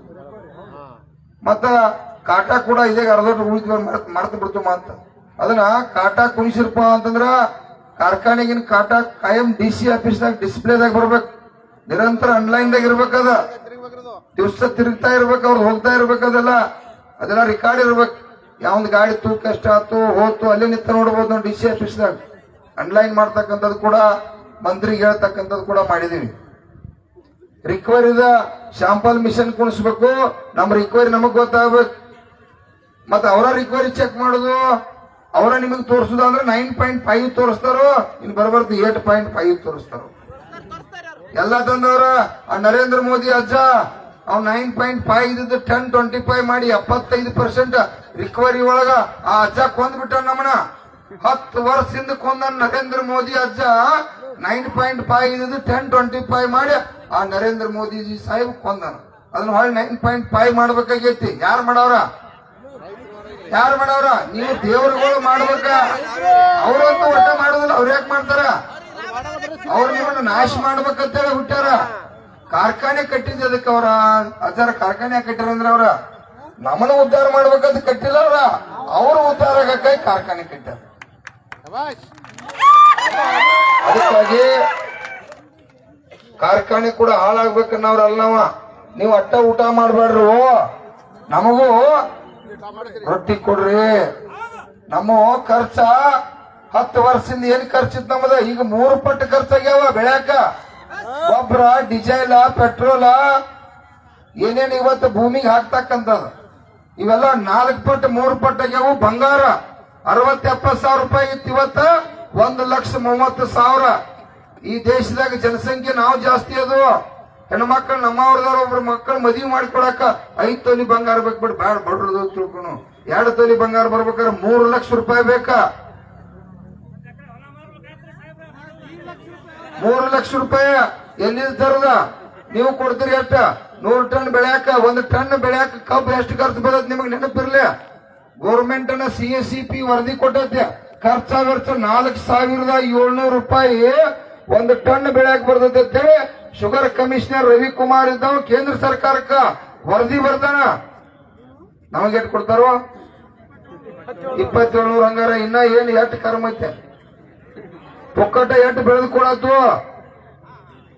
ಮತ್ತ ಕಾಟ ಕೂಡ ಇದೇ ಅರ್ಧೋಟ ಉಳಿದ ಮರ್ತ ಬಿಡ್ತು ಅಂತ. ಅದನ್ನ ಕಾಟ ಕುಣಿಸಿರಪ್ಪ ಅಂತಂದ್ರ ಕಾರ್ಖಾನೆಗಿನ ಕಾಟ ಕಾಯಂ DC ಆಫೀಸ್ದಾಗ ಡಿಸ್ಪ್ಲೇದಾಗ ಬರ್ಬೇಕು. ನಿರಂತರ ಆನ್ಲೈನ್ ದಾಗ ಇರ್ಬೇಕದ, ದಿವಸ ತಿರುಗ್ತಾ ಇರ್ಬೇಕು, ಅವ್ರು ಹೋಗ್ತಾ ಇರ್ಬೇಕದೆಲ್ಲ, ಅದೆಲ್ಲ ರೆಕಾರ್ಡ್ ಇರ್ಬೇಕು. ಯಾವ್ದು ಗಾಡಿ ತೂಕ ಎಷ್ಟ ಆತು ಹೋತು ಅಲ್ಲಿ ನಿಂತ ನೋಡ್ಬೋದು ನಾವು DC ಆಫೀಸ್ದಾಗ. ಆನ್ಲೈನ್ ಮಾಡ್ತಕ್ಕಂಥದ್ದು ಕೂಡ ಮಂತ್ರಿಗೆ ಹೇಳ್ತಕ್ಕಂಥದ್ದು ಕೂಡ ಮಾಡಿದೀವಿ. ರಿಕವರಿದ ಶಾಂಪಲ್ ಮಿಷನ್ ಕುಣಿಸ್ಬೇಕು. ನಮ್ಮ ರಿಕವರಿ ನಮಗ್ ಗೊತ್ತಾಗ್ಬೇಕು. ಮತ್ತ ಅವರ ರಿಕವರಿ ಚೆಕ್ ಮಾಡುದು, ಅವರ ನಿಮಗ್ ತೋರಿಸುದು ಅಂದ್ರೆ 9.5 ತೋರಿಸ್ತಾರೋ, ಇನ್ ಬರ್ಬರ್ದು 8.5 ತೋರಿಸ್ತಾರೋ. ಎಲ್ಲ ತಂದವ್ರ ಆ ನರೇಂದ್ರ ಮೋದಿ ಅಜ್ಜ ಅವ್ನು 9.5 ಇದ್ದು 10.25 ಮಾಡಿ 75% ರಿಕವರಿ ಒಳಗ ಆ ಅಜ್ಜ ಕೊಂದ್ಬಿಟ್ಟ. ನಮ್ಮನ 10 ವರ್ಷದಿಂದ ಕೊಂದ ನರೇಂದ್ರ ಮೋದಿ ಅಜ್ಜ 9.5 ಇದ್ದು 10.25 ಮಾಡಿ ಆ ನರೇಂದ್ರ ಮೋದಿಜಿ ಸಾಹೇಬ್ ಕೊಂದನ. ಅದನ್ನ ಹೊಳ್ಳಿ 9.5 ಮಾಡ್ಬೇಕಾಗೈತಿ. ಯಾರು ಮಾಡವ್ರ? ನೀವು ದೇವರುಗಳು ಮಾಡ್ಬೇಕ. ಅವ್ರಂತೂ ಒಟ್ಟ ಮಾಡೋದಿಲ್ಲ. ಅವ್ರ ಯಾಕೆ ಮಾಡ್ತಾರ? ಅವ್ರು ನಿಮ್ಮನ್ನ ನಾಶ ಮಾಡ್ಬೇಕಂತೇಳಿ ಹುಟ್ಟಾರ. ಕಾರ್ಖಾನೆ ಕಟ್ಟಿದ್ದ ಅದಕ್ಕೆ ಅವ್ರ ಅಜ್ಜಾರ ಕಾರ್ಖಾನೆ ಕಟ್ಟಾರ ಅಂದ್ರೆ ಅವ್ರ ನಮ್ಮನ್ನ ಉದ್ಧಾರ ಮಾಡ್ಬೇಕಂತ ಕಟ್ಟಿಲ್ಲ. ಅವ್ರು ಉದ್ಧಾರ ಆಗಕ್ಕೆ ಕಾರ್ಖಾನೆ ಕಟ್ಟಾರ. ಅದಕ್ಕಾಗಿ ಕಾರ್ಖಾನೆ ಕೂಡ ಹಾಳಾಗ್ಬೇಕನ್ನವ್ರಲ್ಲವ. ನೀವು ಅಟ್ಟ ಊಟ ಮಾಡ್ಬೇಡ್ರು, ನಮಗೂ ರೊಟ್ಟಿ ಕೊಡ್ರಿ. ನಮ್ಮ ಖರ್ಚ 10 ವರ್ಷದಿಂದ ಏನ್ ಖರ್ಚಿತ್ ನಮ್ಮದ ಈಗ 3 ಪಟ್ಟು ಖರ್ಚಾಗ್ಯಾವ. ಬೆಳ್ಯಾಕ ಗೊಬ್ಬರ, ಡೀಸೆಲ್, ಪೆಟ್ರೋಲ ಏನೇನ್ ಇವತ್ತು ಭೂಮಿಗೆ ಹಾಕ್ತಕ್ಕಂಥದ್ದು ಇವೆಲ್ಲ 4 ಪಟ್ಟು 3 ಪಟ್ಟು ಆಗ್ಯಾವು. ಬಂಗಾರ 60-70 ಸಾವಿರ ರೂಪಾಯಿ ಇತ್ತು, ಇವತ್ತ 1,30,000. ಈ ದೇಶದಾಗ ಜನಸಂಖ್ಯೆ ನಾವು ಜಾಸ್ತಿ ಅದು. ಹೆಣ್ಮಕ್ಳು ನಮ್ಮವ್ರದಾರ ಒಬ್ರು ಮಕ್ಕಳು ಮದುವೆ ಮಾಡಿಕೊಡಕ 5 ತೊಲಿ ಬಂಗಾರ ಬೇಕು. ಬಿಡ್ ಬ್ಯಾಡ ಬಡ್ರದು ತಿಳ್ಕೊನು. 2 ತೊಲಿ ಬಂಗಾರ ಬರ್ಬೇಕಾದ್ರೆ 3 ಲಕ್ಷ ರೂಪಾಯಿ ಬೇಕಾ? 3 ಲಕ್ಷ ರೂಪಾಯಿ ಎಲ್ಲಿ ತರದ? ನೀವು ಕೊಡ್ತೀರಿ ಎಷ್ಟ? 100 ಟನ್ ಬೆಳ್ಯಾಕ, 1 ಟನ್ ಬೆಳ್ಯಾಕ ಕಬ್ಬು ಎಷ್ಟು ಖರ್ಚು ಬರ್ತೈತಿ ನಿಮಗೆ ನೆನಪಿರ್ಲಿ? ಗೌರ್ಮೆಂಟ್ ನ CSCP ವರದಿ ಕೊಟ್ಟೈತೆ. ಖರ್ಚ 4,700 ರೂಪಾಯಿ 1 ಟನ್ ಬೆಳ್ಯಾಕ ಬರ್ತೈತೆ ಅಂತೇಳಿ ಶುಗರ್ ಕಮಿಷನರ್ ರವಿಕುಮಾರ್ ಇದ್ದಾವ ಕೇಂದ್ರ ಸರ್ಕಾರಕ್ಕ ವರದಿ ಬರ್ತಾನ. ನಮಗೆ ಎಷ್ಟು ಕೊಡ್ತಾರೋ? 2,700 ಹಂಗಾರ ಇನ್ನ ಏನ್ ಎಷ್ಟು ಕರ್ಮ ಐತೆ? ಪೊಕ್ಕಟ ಎಷ್ಟು ಬೆಳೆದು ಕೊಡತ್ತು.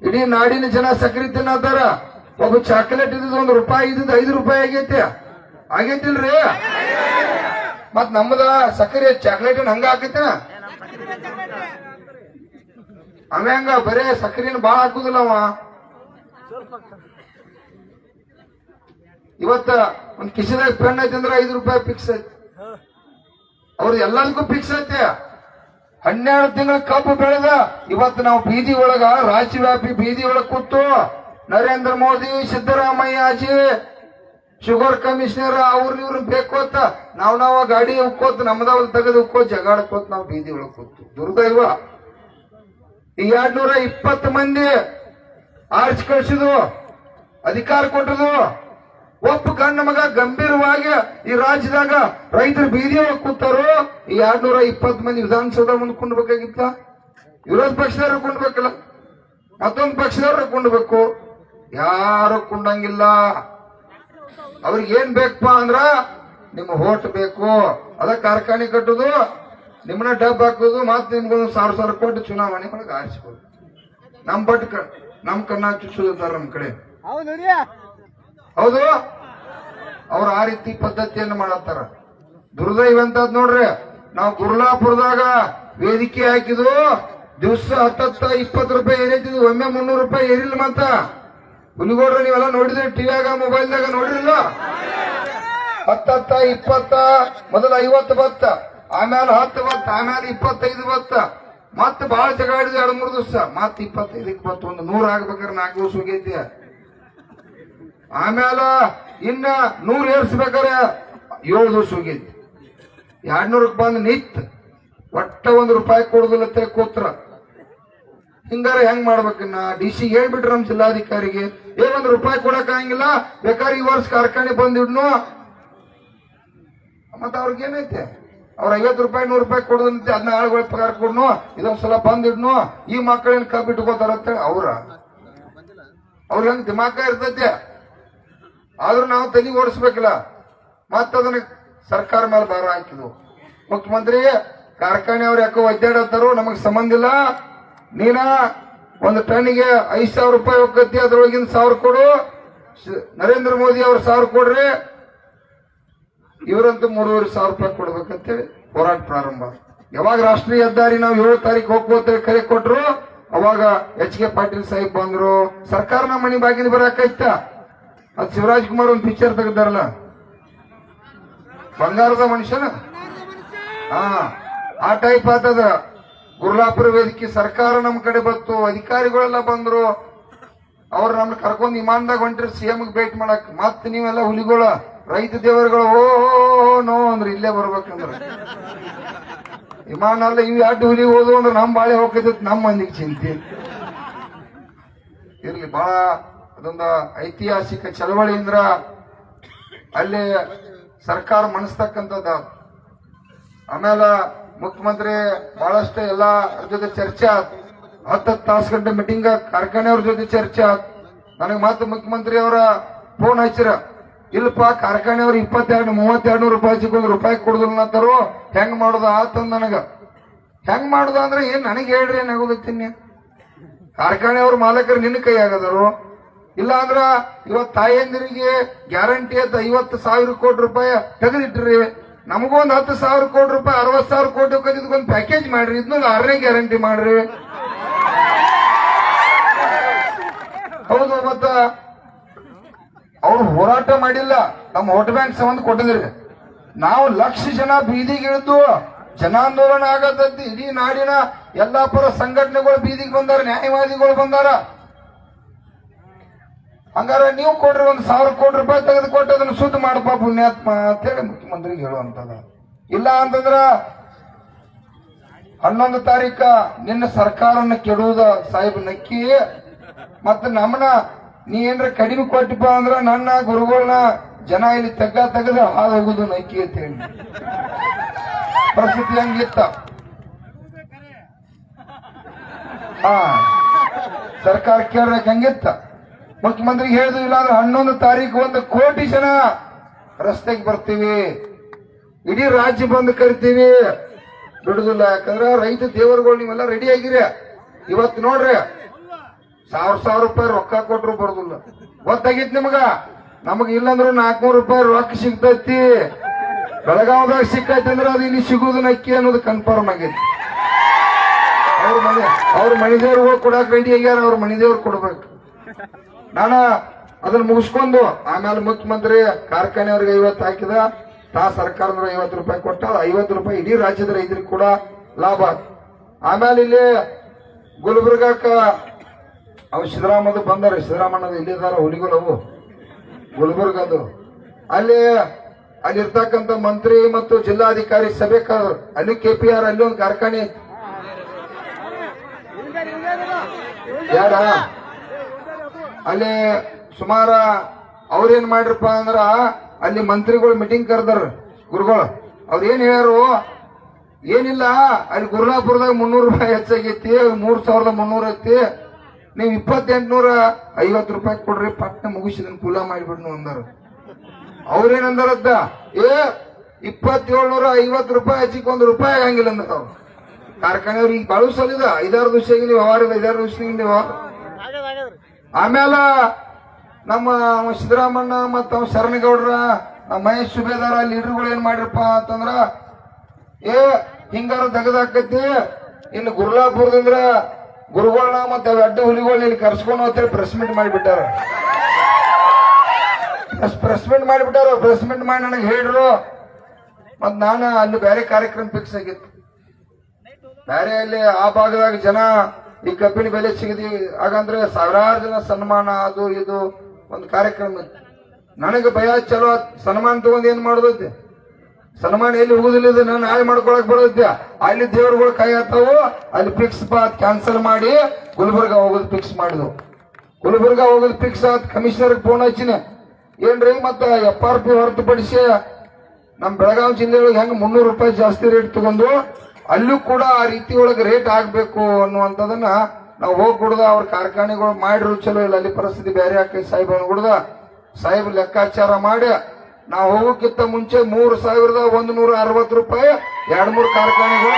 ಇಡೀ ನಾಡಿನ ಜನ ಸಕ್ರಿ ತಿನ್ನತಾರ. ಒಬ್ಬ ಚಾಕ್ಲೇಟ್ ಇದ್ದಿದ್ದು 1 ರೂಪಾಯಿ ಇದ್ದಿದ್ದು 5 ರೂಪಾಯಿ ಆಗೈತಿಲ್ರಿ? ಮತ್ ನಮ್ಮದ ಸಕ್ಕರೆ ಚಾಕ್ಲೇಟ್ ಹಂಗ ಹಾಕೈತ? ಅವಂಗ ಬರೇ ಸಕ್ಕರೆನ ಬಾಳ ಹಾಕುದಿಲ್ಲ ಅವ. ಇವತ್ತ ಒಂದ್ ಕಿಶದಾಗ ಪೆನ್ ಐತಿ ಅಂದ್ರೆ 5 ರೂಪಾಯಿ ಫಿಕ್ಸ್ ಐತಿ. ಅವ್ರದ್ದು ಎಲ್ಲದಕ್ಕೂ ಫಿಕ್ಸ್ ಐತಿ. 12 ತಿಂಗಳ ಕಬ್ಬು ಬೆಳೆದ ಇವತ್ತು ನಾವು ಬೀದಿ ಒಳಗ ರಾಜ್ಯವ್ಯಾಪಿ ಬೀದಿ ಒಳಗ ಕೂತು ನರೇಂದ್ರ ಮೋದಿ, ಸಿದ್ದರಾಮಯ್ಯ ಅಜಿ, ಶುಗರ್ ಕಮಿಷನರ್ ಇವ್ರನ್ನ ಬೇಕು ಅಂತ ನಾವು ಗಾಡಿ ಉಕ್ಕೋತ ನಮ್ದವ್ರು ತೆಗೆದು ಉಕ್ಕೋತ್ ಜಗಾಡ್ಕೋತ ನಾವು ಬೀದಿ ಒಳಗ್ ಕೂತು. ದುರ್ದೈವ ಈ 220 ಮಂದಿ ಆರ್ಚ್ ಕಳಿಸಿದ್ವು, ಅಧಿಕಾರ ಕೊಟ್ಟದು. ಒಬ್ಬ ಗಂಡ ಮಗ ಗಂಭೀರವಾಗಿ ಈ ರಾಜ್ಯದಾಗ ರೈತರು ಬೀದಿ ಒಳಗ್ ಕೂತಾರು. ಈ 220 ಮಂದಿ ವಿಧಾನಸೌಧ ಮುಂದೆ ಕೊಂಡ್ಬೇಕಾಗಿತ್ತ? ವಿರೋಧ ಪಕ್ಷದವ್ರು ಕೊಂಡ್ಬೇಕಲ್ಲ, ಮತ್ತೊಂದು ಪಕ್ಷದವ್ರು ಕೊಂಡ್ಬೇಕು. ಯಾರು ಕೊಂಡಂಗಿಲ್ಲ. ಅವ್ರಿಗೆ ಏನ್ ಬೇಕಪ್ಪ ಅಂದ್ರ ನಿಮ್ಮ ಹೋಟ್ ಬೇಕು, ಅದ ಕಾರ್ಖಾನೆ ಕಟ್ಟುದು, ನಿಮ್ಮನ್ನ ಡಬ್ ಹಾಕುದು, ಮತ್ತೆ ನಿಮ್ಗೊಂದು 1,000 ಕೋಟಿ ಚುನಾವಣೆ ಒಳಗೆ ಆರಿಸ್ಬೋದು. ನಮ್ ಕಣ್ಣ ಚುಚ್ಚುತ್ತಾರ ನಮ್ ಕಡೆ. ಹೌದು, ಅವ್ರು ಆ ರೀತಿ ಪದ್ಧತಿಯನ್ನು ಮಾಡತ್ತಾರ. ದುರ್ದೈವ ಅಂತದ್ ನೋಡ್ರಿ. ನಾವು ಗುರ್ಲಾಪುರದಾಗ ವೇದಿಕೆ ಹಾಕಿದ್ವು, ದಿವಸ 10-20 ರೂಪಾಯಿ ಏರೈತಿದ್ವು, ಒಮ್ಮೆ 300 ರೂಪಾಯಿ ಏರಿಲ್ಲ. ಮತ್ತ ಹುಲಿಗೋಡ್ರ ನೀವೆಲ್ಲ ನೋಡಿದ್ರಿ, ಟಿವಿಯಾಗ ಮೊಬೈಲ್ದಾಗ ನೋಡಿರಲ್ಲ. 10-20 ಮೊದಲು 50 ಬತ್ತ, ಆಮೇಲೆ 10 ಬತ್ತ, ಆಮೇಲೆ 25 ಬತ್ತ, ಮತ್ತೆ ಬಹಳ ಜಗಾಡಿದ್ವಿ 2-3 ದಿವಸ, ಮತ್ತೆ 25ಕ್ಕೆ ಬತ್ತ. ಒಂದು 100 ಆಗ್ಬೇಕಾದ್ರೆ 4 ದಿವಸ ಹೋಗೈತಿ. ಆಮೇಲೆ ಇನ್ನ 100 ಏರ್ಸ್ಬೇಕಾರೆ 7 ದಿವಸ ಹೋಗೈತಿ. 200ಕ್ಕೆ ಬಂದು ನಿತ್ ಒಟ್ಟ 1 ರೂಪಾಯಿ ಕೊಡುದಿಲ್ಲತ್ತೆ ಕೂತ್ರ. ಹಿಂಗಾರ ಹೆಂಗ್ ಮಾಡ್ಬೇಕನ್ನ DC ಹೇಳ್ಬಿಟ್ರ ನಮ್ ಜಿಲ್ಲಾಧಿಕಾರಿಗೆ, 1 ರೂಪಾಯಿ ಕೊಡಕ್ ಆಗಂಗಿಲ್ಲ, ಬೇಕಾದ್ರೆ ಈ ವರ್ಷ ಕಾರ್ಖಾನೆ ಬಂದಿಡ್ನು. ಮತ್ತ ಅವ್ರಿಗೇನೈತೆ, ಅವ್ರ 50 ರೂಪಾಯಿ 100 ರೂಪಾಯಿ ಕೊಡೋದಂತೆ, ಅದನ್ನ ಆಳುಗಳ ಪಗಾರ ಕೊಡ್ನು, ಇದೊಂದ್ಸಲ ಬಂದಿಡ್ನು, ಈ ಮಕ್ಕಳೇನ್ ಕಬ್ಬಿಟ್ಕೋತಾರ ಅಂತೇಳಿ ಅವ್ರ ಹೆಂಗ್ ದಿಮಾಕ ಇರ್ತೈತೆ. ಆದ್ರೂ ನಾವು ತಲೆ ಓಡಿಸ್ಬೇಕಲ್ಲ. ಮತ್ತದನ್ನ ಸರ್ಕಾರ ಮೇಲೆ ಭಾರ ಹಾಕಿದ್ವು. ಮುಖ್ಯಮಂತ್ರಿ ಕಾರ್ಖಾನೆ ಅವ್ರು ಯಾಕೋ ಒದ್ದಾಡತ್ತಾರೋ, ನಮಗ್ ಸಂಬಂಧ ಇಲ್ಲ. ನೀನ ಒಂದು ಟನ್ನಿಗೆ 5,000 ರೂಪಾಯಿ ಹೋಗತ್ತಿ, ಅದ್ರೊಳಗಿನ 1,000 ಕೊಡು. ನರೇಂದ್ರ ಮೋದಿ ಅವ್ರ 1,000 ಕೊಡ್ರಿ, ಇವರಂತೂ 3,500 ರೂಪಾಯಿ ಕೊಡ್ಬೇಕಂತೇಳಿ ಹೋರಾಟ ಪ್ರಾರಂಭ. ಯಾವಾಗ ರಾಷ್ಟ್ರೀಯ ಹೆದ್ದಾರಿ ನಾವು 7 ತಾರೀಕು ಹೋಗ್ಬೋತೇಳಿ ಕರೆ ಕೊಟ್ರು, ಅವಾಗ HK ಪಾಟೀಲ್ ಸಾಹೇಬ್ ಬಂದ್ರು. ಸರ್ಕಾರ ನಮ್ಮ ಮನೆ ಬಾಗಿಲು ಬರಾಕೈತ. ಅದ್ ಶಿವರಾಜ್ ಕುಮಾರ್ ಒಂದು ಪಿಕ್ಚರ್ ತೆಗೆದಾರಲ್ಲ, ಬಂಗಾರದ ಮನುಷ್ಯನ, ಆ ಟೈಪ್ ಆತದ. ಗುರ್ಲಾಪುರ ವೇದಿಕೆ ಸರ್ಕಾರ ನಮ್ ಕಡೆ ಬಂತು, ಅಧಿಕಾರಿಗಳೆಲ್ಲ ಬಂದ್ರು. ಅವ್ರು ನಮ್ನ ಕರ್ಕೊಂಡ್ ವಿಮಾನದಾಗ ಹೊಂಟ್ರಿ CM ಭೇಟಿ ಮಾಡಕ್. ಮತ್ ನೀವೆಲ್ಲ ಹುಲಿಗಳ ರೈತ ದೇವರುಗಳು ನೋ ಅಂದ್ರೆ ಇಲ್ಲೇ ಬರ್ಬೇಕಂದ್ರ ವಿಮಾನ ಅಲ್ಲ, ಇವ್ 2 ಹುಲಿ ಹೋದು ಅಂದ್ರೆ ನಮ್ ಬಾಳೆ ಹೋಗ್ತೈತಿ, ನಮ್ ಮಂದಿಗೆ ಚಿಂತೆ ಇರ್ಲಿ. ಬಹಳ ಅದೊಂದು ಐತಿಹಾಸಿಕ ಚಳವಳಿ ಅಂದ್ರ ಅಲ್ಲಿ ಸರ್ಕಾರ ಮನಸ್ತಕ್ಕಂಥದ್ದ. ಆಮೇಲೆ ಮುಖ್ಯಮಂತ್ರಿ ಬಹಳಷ್ಟು ಎಲ್ಲ ಜೊತೆ ಚರ್ಚೆ ಆತ್. 10 ತಾಸು ಗಂಟೆ ಮೀಟಿಂಗ್ ಕಾರ್ಖಾನೆಯವ್ರ ಜೊತೆ ಚರ್ಚೆ ಆತ್. ನನಗೆ ಮತ್ತೆ ಮುಖ್ಯಮಂತ್ರಿ ಅವರ ಫೋನ್ ಹಚ್ಚಿರ, ಇಲ್ಲಪ್ಪ ಕಾರ್ಖಾನೆಯವ್ರು 22-32 ರೂಪಾಯಿ ಸಿಕ್ಕ ರೂಪಾಯಿ ಕೊಡುದಿಲ್ಲ ಅಂತಾರು, ಹೆಂಗ್ ಮಾಡುದ ಆತಂದ. ನನಗ ಹೆಂಗ್ ಮಾಡುದ ಅಂದ್ರೆ ಏನ್ ನನಗೆ ಹೇಳ್ರಿ, ಏನಾಗೋದತ್ತೀನಿ. ಕಾರ್ಖಾನೆಯವ್ರ ಮಾಲಕರು ನಿನ್ನ ಕೈ ಆಗದರು. ಇಲ್ಲ ಅಂದ್ರ ಇವತ್ತು ತಾಯಂದಿರಿಗೆ ಗ್ಯಾರಂಟಿ ಅಂತ 50,000 ಕೋಟಿ ರೂಪಾಯಿ ತೆಗೆದಿಟ್ರಿ. ನಮಗೊಂದು 10,000 ಕೋಟಿ ರೂಪಾಯಿ 60,000 ಕೋಟಿ ಇದಕ್ಕೊಂದು ಪ್ಯಾಕೇಜ್ ಮಾಡ್ರಿ, ಇದನ್ನ 6ನೇ ಗ್ಯಾರಂಟಿ ಮಾಡ್ರಿ. ಹೌದು, ಮತ್ತ ಅವ್ರು ಹೋರಾಟ ಮಾಡಿಲ್ಲ, ನಮ್ಮ ವೋಟ್ ಬ್ಯಾಂಕ್ ಸಂಬಂಧ ಕೊಟ್ಟಿದ್ರಿ. ನಾವು ಲಕ್ಷ ಜನ ಬೀದಿಗೆ ಇಳಿದು ಜನಾಂದೋಲನ ಆಗತೈತಿ. ಇಡೀ ನಾಡಿನ ಎಲ್ಲಾ ಪರ ಸಂಘಟನೆಗಳು ಬೀದಿಗೆ ಬಂದಾರ, ನ್ಯಾಯವಾದಿಗಳು ಬಂದಾರ. ಹಂಗಾರ ನೀವು ಕೊಡ್ರಿ, 1,000 ಕೋಟಿ ರೂಪಾಯಿ ತೆಗೆದು ಕೊಟ್ಟು ಅದನ್ನ ಶುದ್ಧ ಮಾಡಪ್ಪ ಪುಣ್ಯಾತ್ಮ ಅಂತೇಳಿ ಮುಖ್ಯಮಂತ್ರಿಗೆ ಹೇಳುವಂತದ. ಇಲ್ಲ ಅಂತಂದ್ರ 11 ತಾರೀಕ ನಿನ್ನ ಸರ್ಕಾರನ್ನ ಕೆಡುವುದ ಸಾಹೇಬ್ ನಕ್ಕಿ. ಮತ್ತ ನಮ್ಮನ್ನ ನೀ ಏನ್ರ ಕಡಿಮೆ ಕೊಟ್ಟಿಪ್ಪ ಅಂದ್ರ ನನ್ನ ಗುರುಗಳನ್ನ ಜನ ಇಲ್ಲಿ ತೆಗೆದು ಹಾದು ಹೋಗುದು ನಕ್ಕಿ ಅಂತ ಹೇಳಿ ಪರಿಸ್ಥಿತಿ ಹಂಗಿತ್ತ. ಸರ್ಕಾರ ಕೇಳ್ರಕ್ ಹಂಗಿತ್ತ. ಮುಖ್ಯಮಂತ್ರಿಗೆ ಹೇಳಿದ್ರು, ಇಲ್ಲ ಅಂದ್ರೆ 11 ತಾರೀಕು 1 ಕೋಟಿ ಜನ ರಸ್ತೆಗೆ ಬರ್ತೀವಿ, ಇಡೀ ರಾಜ್ಯ ಬಂದ್ ಕರಿತೀವಿ. ಬಿಡುದಿಲ್ಲ, ಯಾಕಂದ್ರ ರೈತ ದೇವರುಗಳು ನೀವೆಲ್ಲ ರೆಡಿ ಆಗಿರಿ. ಇವತ್ತು ನೋಡ್ರಿ 1,000 ರೂಪಾಯಿ ರೊಕ್ಕ ಕೊಟ್ರು ಬರುದಿಲ್ಲ. ಗೊತ್ತಾಗಿತ್ತು ನಿಮಗ. ನಮಗ ಇಲ್ಲಂದ್ರು 400 ರೂಪಾಯಿ ರೊಕ್ಕ ಸಿಗ್ತೈತಿ. ಬೆಳಗಾವದಾಗ ಸಿಕ್ಕೈತಿ ಅಂದ್ರೆ ಅದು ಇಲ್ಲಿ ಸಿಗುವುದು ನಕ್ಕಿ ಅನ್ನೋದು ಕನ್ಫರ್ಮ್ ಆಗೈತಿ. ಅವ್ರ ಮನೆದೇವ್ರು ಹೋಗಿ ಕೊಡಾಕ್ ರೆಡಿ ಆಗ್ಯಾರ, ಅವ್ರ ಮನೆದೇವ್ರು ಕೊಡ್ಬೇಕು. ನಾನು ಅದನ್ನ ಮುಗಿಸ್ಕೊಂಡು ಆಮೇಲೆ ಮುಖ್ಯಮಂತ್ರಿ ಕಾರ್ಖಾನೆಯವ್ರಿಗೆ 50 ಹಾಕಿದ, ಸರ್ಕಾರದವ್ರು 50 ರೂಪಾಯಿ ಕೊಟ್ಟ, 50 ರೂಪಾಯಿ ಇಡೀ ರಾಜ್ಯದ ರೈತರಿಗೆ ಕೂಡ ಲಾಭ. ಆಮೇಲೆ ಇಲ್ಲಿ ಗುಲ್ಬರ್ಗಾಕ ಅವು ಸಿದ್ದರಾಮದ ಬಂದಾರ, ಸಿದ್ದರಾಮಣ್ಣದು ಇಲ್ಲಿದಾರ ಹುಲಿಗಳು ಅವು ಗುಲ್ಬರ್ಗದು. ಅಲ್ಲಿರ್ತಕ್ಕಂಥ ಮಂತ್ರಿ ಮತ್ತು ಜಿಲ್ಲಾಧಿಕಾರಿ ಸಭೆ ಕರೆದ್ರು. ಅಲ್ಲಿ KPR ಅಲ್ಲಿ ಒಂದು ಕಾರ್ಖಾನೆ ಯಾರ ಅಲ್ಲಿ ಸುಮಾರ ಅವ್ರೇನ್ ಮಾಡ್ರಪ್ಪ ಅಂದ್ರ ಅಲ್ಲಿ ಮಂತ್ರಿಗಳು ಮೀಟಿಂಗ್ ಕರೆದಾರ ಗುರುಗಳು. ಅವ್ರ ಏನ್ ಹೇಳ್ಯಾರು, ಏನಿಲ್ಲ ಅಲ್ಲಿ ಗುರುಲಾಪುರದಾಗ 300 ರೂಪಾಯಿ ಹೆಚ್ಚಾಗೈತಿ, 3300 ಐತಿ, ನೀವು 2850 ರೂಪಾಯಿ ಕೊಡ್ರಿ, ಪಟ್ನ ಮುಗಿಸಿದನ್ ಕುಲ ಮಾಡಿಬಿಡ್ನು ಅಂದಾರ. ಅವ್ರೇನಂದಾರದ್ದ 2750 ರೂಪಾಯಿ ಹೆಚ್ಚಿಗೆ 1 ರೂಪಾಯಿ ಆಗಂಗಿಲ್ಲ ಅಂದ್ರ ಅವ್ರು ಕಾರ್ಖಾನೆಯವ್ರು. ಈಗ ಬಾಳು ಸಲಿದ 5-6 ದಿವಸ ವ್ಯವಹಾರ ಇದೆ, 5-6 ದಿವಸದಿಂದ ವ್ಯವಹಾರ. ಆಮೇಲೆ ನಮ್ಮ ಸಿದ್ದರಾಮಣ್ಣ ಮತ್ತ ಶರಣಗೌಡ್ರ ಮಹೇಶ್ ಸುಬೇದಾರ ಲೀಡರ್ಗಳು ಏನ್ ಮಾಡ್ರಪ್ಪ ಅಂತಂದ್ರ ಹಿಂಗಾರ ದಗದಾಕತಿ, ಇನ್ನು ಗುರುಲಾಪುರದಿಂದ ಗುರುಗಳನ್ನ ಮತ್ತೆ ಅಡ್ಡ ಹುಲಿಗಳನ್ನ ಇಲ್ಲಿ ಕರ್ಸ್ಕೊಂಡು ಹೋಗ್ತಾರೆ. ಪ್ರೆಸ್ ಮೀಟ್ ಮಾಡಿಬಿಟ್ಟಾರ. ಪ್ರೆಸ್ ಮೀಟ್ ಮಾಡಿ ನನಗೆ ಹೇಳ್ರು. ಮತ್ ನಾನು ಅಲ್ಲಿ ಬೇರೆ ಕಾರ್ಯಕ್ರಮ ಫಿಕ್ಸ್ ಆಗಿತ್ತು. ಬೇರೆ ಅಲ್ಲಿ ಆ ಭಾಗದಾಗ ಜನ ಈ ಕಬ್ಬಿನ ಬೆಲೆ ಸಿಗದಿ ಹಾಗಂದ್ರೆ ಸಾವಿರಾರು ಜನ ಸನ್ಮಾನ ಅದು ಇದು ಒಂದು ಕಾರ್ಯಕ್ರಮ ಇತ್ತು. ನನಗೆ ಭಯ ಚಲೋ ಸನ್ಮಾನ ತಗೊಂಡ್ ಏನ್ ಮಾಡೋದೈತಿ, ಸನ್ಮಾನ ಎಲ್ಲಿ ಹೋಗುದಿಲ್ಲ, ನಾನು ಹಾಳು ಮಾಡ್ಕೊಳಕ್ ಬರೋದ್ಯ. ಅಲ್ಲಿ ದೇವ್ರುಗಳು ಕೈ ಹತ್ತವು, ಅಲ್ಲಿ ಫಿಕ್ಸ್ ಕ್ಯಾನ್ಸಲ್ ಮಾಡಿ ಗುಲ್ಬರ್ಗ ಹೋಗೋದು ಫಿಕ್ಸ್ ಮಾಡಿದ್ವು. ಗುಲ್ಬರ್ಗ ಹೋಗೋದು ಫಿಕ್ಸ್ ಆತ್. ಕಮಿಷನರ್ ಫೋನ್ ಹಚ್ಚಿನ, ಏನ್ರಿ ಮತ್ತ FRP ಹೊರತುಪಡಿಸಿ ನಮ್ ಬೆಳಗಾವಿ ಜಿಲ್ಲೆಯೊಳಗೆ ಹೆಂಗ್ 300 ರೂಪಾಯಿ ಜಾಸ್ತಿ ರೇಟ್ ತಗೊಂಡು ಅಲ್ಲೂ ಕೂಡ ಆ ರೀತಿ ಒಳಗೆ ರೇಟ್ ಆಗ್ಬೇಕು ಅನ್ನುವಂಥದನ್ನ ನಾವು ಹೋಗಿ ಕುಡ್ದ ಅವ್ರ ಕಾರ್ಖಾನೆಗಳು ಮಾಡಿರು ಚಲೋ ಇಲ್ಲ, ಅಲ್ಲಿ ಪರಿಸ್ಥಿತಿ ಬೇರೆ ಆಕೈ ಸಾಹೇಬ್ ಕುಡ್ದ ಸಾಹೇಬ್ ಲೆಕ್ಕಾಚಾರ ಮಾಡಿ ನಾವು ಹೋಗೋಕ್ಕಿಂತ ಮುಂಚೆ 3160 ರೂಪಾಯಿ 2-3 ಕಾರ್ಖಾನೆಗಳು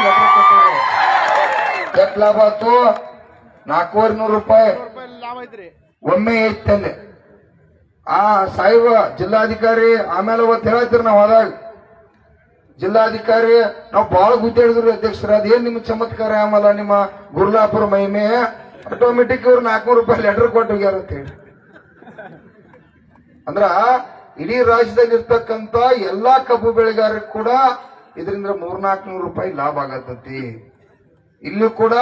ಎಷ್ಟು ಲಾಭ ಆಯ್ತು, 400 ರೂಪಾಯಿ ಒಮ್ಮೆ ಐತಲ್ಲಿ. ಆ ಸಾಹೇಬ ಜಿಲ್ಲಾಧಿಕಾರಿ ಆಮೇಲೆ ಅವತ್ತು ಹೇಳ್ತೀರಿ ನಾವು ಹೋದಾಗ ಜಿಲ್ಲಾಧಿಕಾರಿ ನಾವು ಬಹಳ ಗುದ್ದಾಡಿದ್ರು ಅಧ್ಯಕ್ಷರ, ಅದೇನ್ ನಿಮ್ಮ ಚಮತ್ಕಾರ ಆಮೇಲೆ ನಿಮ್ಮ ಗುರುಲಾಪುರ ಮಹಿಮೆ, ಆಟೋಮೆಟಿಕ್ ಇವ್ರು 400 ರೂಪಾಯಿ ಲೆಟರ್ ಕೊಟ್ಟು ಹೋಗ್ಯಾರ ಅಂತ ಹೇಳಿ. ಅಂದ್ರ ಇಡೀ ರಾಜ್ಯದಲ್ಲಿ ಇರ್ತಕ್ಕಂತ ಎಲ್ಲಾ ಕಬ್ಬು ಬೆಳೆಗಾರರಿಗೆ ಕೂಡ ಇದರಿಂದ 300-400 ರೂಪಾಯಿ ಲಾಭ ಆಗತ್ತಂತಿ. ಇಲ್ಲೂ ಕೂಡ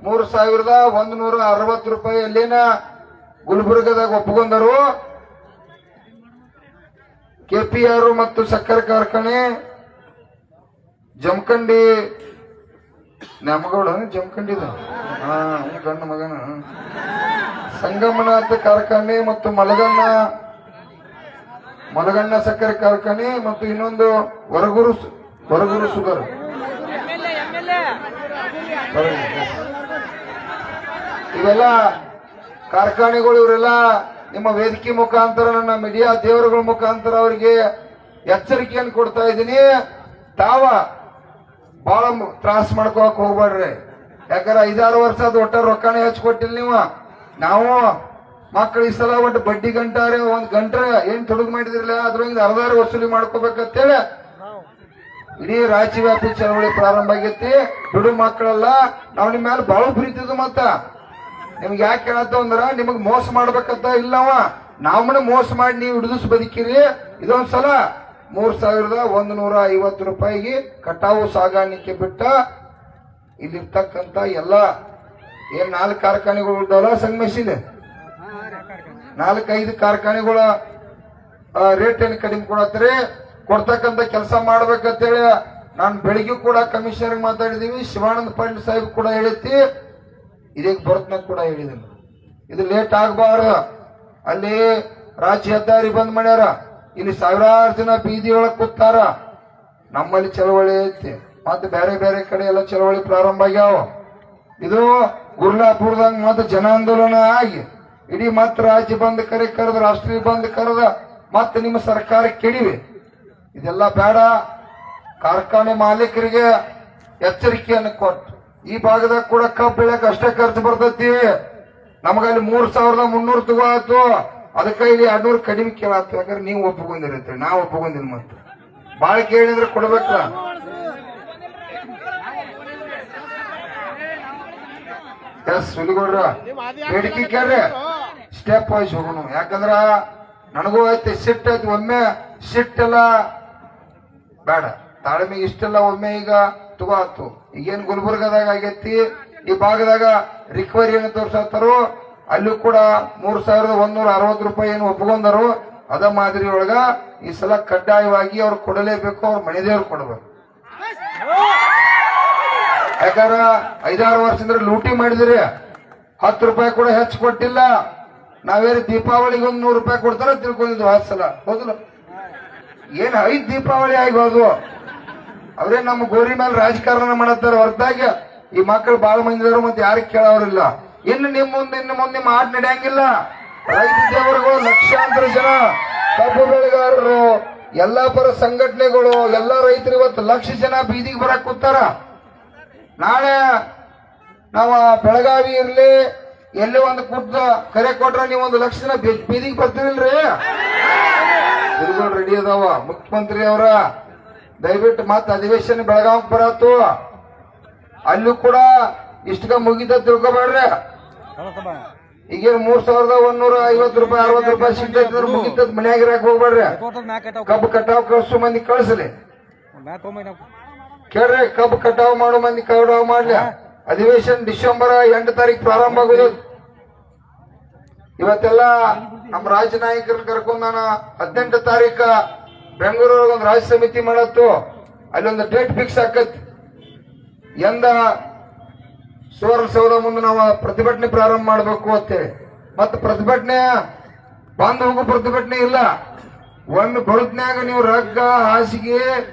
3160 ರೂಪಾಯಿ ಅಲ್ಲೇನ ಗುಲ್ಬರ್ಗದಾಗ ಒಪ್ಕೊಂಡರು. KPR ಮತ್ತು ಸಕ್ಕರೆ ಕಾರ್ಖಾನೆ ಜಮಖಂಡಿ ನಮಗೌಡ ಜಮಖಂಡಿದ ಗಂಡ ಮಗನ ಸಂಗಮನಾಥ ಕಾರ್ಖಾನೆ ಮತ್ತು ಮಲಗಣ್ಣ ಸಕ್ಕರೆ ಕಾರ್ಖಾನೆ ಮತ್ತು ಇನ್ನೊಂದು ಹೊರಗೂರು ಶುಗರ್ ಇವೆಲ್ಲ ಕಾರ್ಖಾನೆಗಳು. ಇವರೆಲ್ಲ ನಿಮ್ಮ ವೇದಿಕೆ ಮುಖಾಂತರ ನನ್ನ ಮೀಡಿಯಾ ದೇವರುಗಳ ಮುಖಾಂತರ ಅವರಿಗೆ ಎಚ್ಚರಿಕೆಯನ್ನು ಕೊಡ್ತಾ ಇದ್ದೀನಿ. ತಾವ ಬಹಳ ತ್ರಾಸ ಮಾಡ್ಕೋಕ್ ಹೋಗ್ಬೇಡ್ರಿ. ಯಾಕಂದ್ರೆ 5-6 ವರ್ಷ ಅದು ಒಟ್ಟ ರೊಕ್ಕನೇ ಹಚ್ಕೊಟ್ಟಿಲ್ಲ ನೀವು. ನಾವು ಮಕ್ಕಳು ಈ ಸಲ ಒಟ್ಟು ಬಡ್ಡಿ ಗಂಟಾರೆ 1 ಗಂಟೆ ಏನ್ ತೊಡಗು ಮಾಡಿದ್ರಲ್ಲ ಅದ್ರೊಂದು ಅರ್ಧಾರು ವಸೂಲಿ ಮಾಡ್ಕೋಬೇಕಂತೇಳಿ ಇಡೀ ರಾಜ್ಯವ್ಯಾಪಿ ಚಳವಳಿ ಪ್ರಾರಂಭ ಆಗೈತಿ. ಬಿಡು ಮಕ್ಕಳೆಲ್ಲ ನಾವು ನಿಮ್ಮ ಮೇಲೆ ಬಹಳ ಪ್ರೀತಿದು. ಮತ್ತ ನಿಮ್ಗೆ ಯಾಕೆ ಹೇಳತ್ತವ ಅಂದ್ರ ನಿಮಗ್ ಮೋಸ ಮಾಡ್ಬೇಕಂತ ಇಲ್ಲವ, ನಾವನ್ನ ಮೋಸ ಮಾಡಿ ನೀವು ಹಿಡಿದು ಬದುಕಿರಿ. ಇದೊಂದ್ಸಲ 3150 ರೂಪಾಯಿಗೆ ಕಟಾವು ಸಾಗಾಣಿಕೆ ಬಿಟ್ಟ ಇಲ್ಲಿರ್ತಕ್ಕಂತ ಎಲ್ಲ ಏನ್ 4 ಕಾರ್ಖಾನೆಗಳು ಇದ್ದಾವಲ್ಲ ಸಂಗಮೇಶಿಲೆ 4-5 ಕಾರ್ಖಾನೆಗಳ ರೇಟ್ ಏನು ಕಡಿಮೆ ಕೊಡತ್ರಿ, ಕೊಡ್ತಕ್ಕಂತ ಕೆಲಸ ಮಾಡ್ಬೇಕಂತೇಳಿ ನಾನು ಬೆಳಿಗ್ಗೆ ಕೂಡ ಕಮಿಷನರ್ ಮಾತಾಡಿದೀವಿ. ಶಿವಾನಂದ ಪಾಟೀಲ್ ಸಾಹೇಬ್ ಕೂಡ ಹೇಳೈತಿ, ಇದಕ್ಕೆ ಬರ್ತನ ಕೂಡ ಹೇಳಿದ್ದೀನಿ. ಇದು ಲೇಟ್ ಆಗಬಾರ್ದು. ಅಲ್ಲಿ ರಾಜ್ಯ ಹೆದ್ದಾರಿ ಬಂದ್ ಮಾಡ್ಯಾರ, ಇಲ್ಲಿ ಸಾವಿರಾರು ಜನ ಬೀದಿ ಒಳಗ್ ಕೂತಾರ. ನಮ್ಮಲ್ಲಿ ಚಳವಳಿ ಐತಿ, ಮತ್ತೆ ಬೇರೆ ಬೇರೆ ಕಡೆ ಎಲ್ಲ ಚಳವಳಿ ಪ್ರಾರಂಭ ಆಗ್ಯಾವ. ಇದು ಗುರ್ಲಾಪುರದಾಗ ಮತ್ತೆ ಜನ ಆಂದೋಲನ ಆಗಿ ಇಡೀ ಮತ್ತೆ ರಾಜ್ಯ ಬಂದ್ ಕರೆದ ರಾಷ್ಟ್ರೀಯ ಬಂದ್ ಕರೆದ ಮತ್ತೆ ನಿಮ್ಮ ಸರ್ಕಾರ ಕೆಡಿವೆ. ಇದೆಲ್ಲ ಬೇಡ. ಕಾರ್ಖಾನೆ ಮಾಲೀಕರಿಗೆ ಎಚ್ಚರಿಕೆಯನ್ನು ಕೊಟ್ಟು ಈ ಭಾಗದಾಗ ಕೂಡ ಕಬ್ಬು ಬೆಳೆಯಕ್ಕೆ ಅಷ್ಟೇ ಖರ್ಚು ಬರ್ತೈತಿ. ನಮಗಲ್ಲಿ 3300 ತಗೋತು, ಅದಕ್ಕೆ ಇಲ್ಲಿ 200 ಕಡಿಮೆ ಕೇಳತ್ತು. ಯಾಕಂದ್ರೆ ನೀವು ಒಪ್ಪಿಕೊಂಡಿರತ್ತೆ, ನಾವು ಒಪ್ಪಿಕೊಂಡಿಲ್ಲ. ಮತ್ತೆ ಬಾಳ ಕೇಳಿದ್ರೆ ಕೊಡ್ಬೇಕಲ್ಲ. ಎಸ್ ಹುಲಿಗೌಡ್ರ ಬೇಡಿಕೆ ಕೇಳ್ರಿ. ಸ್ಟೆಪ್ ವೈಸ್ ಹೋಗೋಣ. ಯಾಕಂದ್ರ ನನಗೂ ಐತಿ ಸಿಟ್ಟು ಐತಿ, ಒಮ್ಮೆ ಸಿಟ್ಟೆಲ್ಲ ಬೇಡ, ತಾಳ್ಮೆಗೆ ಇಷ್ಟೆಲ್ಲ ಒಮ್ಮೆ ಈಗ ತುಗಾತು. ಈಗೇನ್ ಗುಲ್ಬರ್ಗದಾಗ ಆಗೈತಿ, ಈ ಭಾಗದಾಗ ರಿಕವರಿ ಏನು ತೋರ್ಸತ್ತಾರೋ ಅಲ್ಲೂ ಕೂಡ 3,160 ರೂಪಾಯಿ ಏನು ಒಪ್ಕೊಂಡರು. ಅದ ಮಾದರಿ ಒಳಗ ಈ ಸಲ ಕಡ್ಡಾಯವಾಗಿ ಅವ್ರು ಕೊಡಲೇಬೇಕು, ಅವ್ರ ಮನೆದೇವ್ರು ಕೊಡಬೇಕು. ಯಾಕಂದ್ರ 5-6 ವರ್ಷದಿಂದ ಲೂಟಿ ಮಾಡಿದ್ರಿ, 10 ರೂಪಾಯಿ ಕೂಡ ಹೆಚ್ಚು ಕೊಟ್ಟಿಲ್ಲ. ನಾವೇನು ದೀಪಾವಳಿಗೆ 100 ರೂಪಾಯಿ ಕೊಡ್ತಾರ ತಿಳ್ಕೊಂಡಿದ್ವಿ 10 ಸಲ, ಹೌದಲ್ಲ? ಏನ್ 5 ದೀಪಾವಳಿ ಆಗಿ ಹೋದ್ವು. ಅವ್ರೇ ನಮ್ಮ ಗೋರಿ ಮೇಲೆ ರಾಜಕಾರಣ ಮಾಡತ್ತಾರ ಹೊರತಾಗಿ ಈ ಮಕ್ಕಳು ಬಾಳ ಮಂದಿದ್ರು, ಮತ್ತೆ ಯಾರಿಗೆ ಕೇಳೋರಿಲ್ಲ. ಇನ್ನು ಇನ್ನು ಮುಂದೆ ನಿಮ್ಮ ಆಟ ನಡೆಯಂಗಿಲ್ಲ. ರೈತ ದೇವರುಗಳು, ಲಕ್ಷಾಂತರ ಜನ ಕಬ್ಬು ಬೆಳೆಗಾರರು, ಎಲ್ಲಾ ಪರ ಸಂಘಟನೆಗಳು, ಎಲ್ಲಾ ರೈತರು ಇವತ್ತು ಲಕ್ಷ ಜನ ಬೀದಿಗೆ ಬರಕ್ ಕೂತಾರ. ನಾಳೆ ನಾವು ಬೆಳಗಾವಿ ಇರ್ಲಿ ಎಲ್ಲಿ ಒಂದು ಕೂತ ಕರೆ ಕೊಟ್ರ ನೀವು 1 ಲಕ್ಷ ಜನ ಬೀದಿಗೆ ಬರ್ತೀವಿಲ್ರಿ. ತಿರುಗಳು ರೆಡಿ ಅದಾವ. ಮುಖ್ಯಮಂತ್ರಿ ಅವರ ದಯವಿಟ್ಟು ಮತ್ತೆ ಅಧಿವೇಶನ ಬೆಳಗಾವ್ ಬರತ್ತು, ಅಲ್ಲೂ ಕೂಡ ಇಷ್ಟಕ ಮುಗಿದ ತಿಳ್ಕೊಬೇಡ್ರಿ. ಈಗೇನು 3,150 ರೂಪಾಯಿ 60 ರೂಪಾಯಿ ಸಿಗ್ತೈತಿ ಮುಗಿತದ, ಮನ್ಯಾಗಿರಾಕ್ ಹೋಗ್ಬೇಡ್ರಿ. ಕಬ್ಬು ಕಟಾವ್ ಕಳ್ಸು ಮಂದಿ ಕಳಿಸ್ಲಿ, ಕೇಳ್ರಿ. ಕಬ್ಬು ಕಟಾವ್ ಮಾಡೋ ಮಂದಿ ಕಟಾವ್ ಮಾಡ್ಲಿ. ಅಧಿವೇಶನ ಡಿಸೆಂಬರ್ 8 ತಾರೀಕು ಪ್ರಾರಂಭ ಆಗೋದು. ಇವತ್ತೆಲ್ಲ ನಮ್ಮ ರಾಜ್ಯ ನಾಯಕರನ್ನ ಕರ್ಕೊಂಡು ನಾನು 18 ತಾರೀಕ ಬೆಂಗಳೂರೊಳಗೆ ಒಂದು ರಾಜ್ಯ ಸಮಿತಿ ಮಾಡತ್ತು. ಅಲ್ಲೊಂದು ಡೇಟ್ ಫಿಕ್ಸ್ ಆಕತಿ. ಎಂದ ಸುವರ್ಣಸೌಧ ಮುಂದೆ ನಾವು ಪ್ರತಿಭಟನೆ ಪ್ರಾರಂಭ ಮಾಡಬೇಕು ಅಂತೇಳಿ. ಮತ್ತೆ ಪ್ರತಿಭಟನೆ ಬಂದ್ ಹೋಗೋ ಪ್ರತಿಭಟನೆ ಇಲ್ಲ. ಒಮ್ಮೆ ಬರುತ್ನ್ಯಾಗ ನೀವು ರಗ್ಗ ಹಾಸಿಗೆ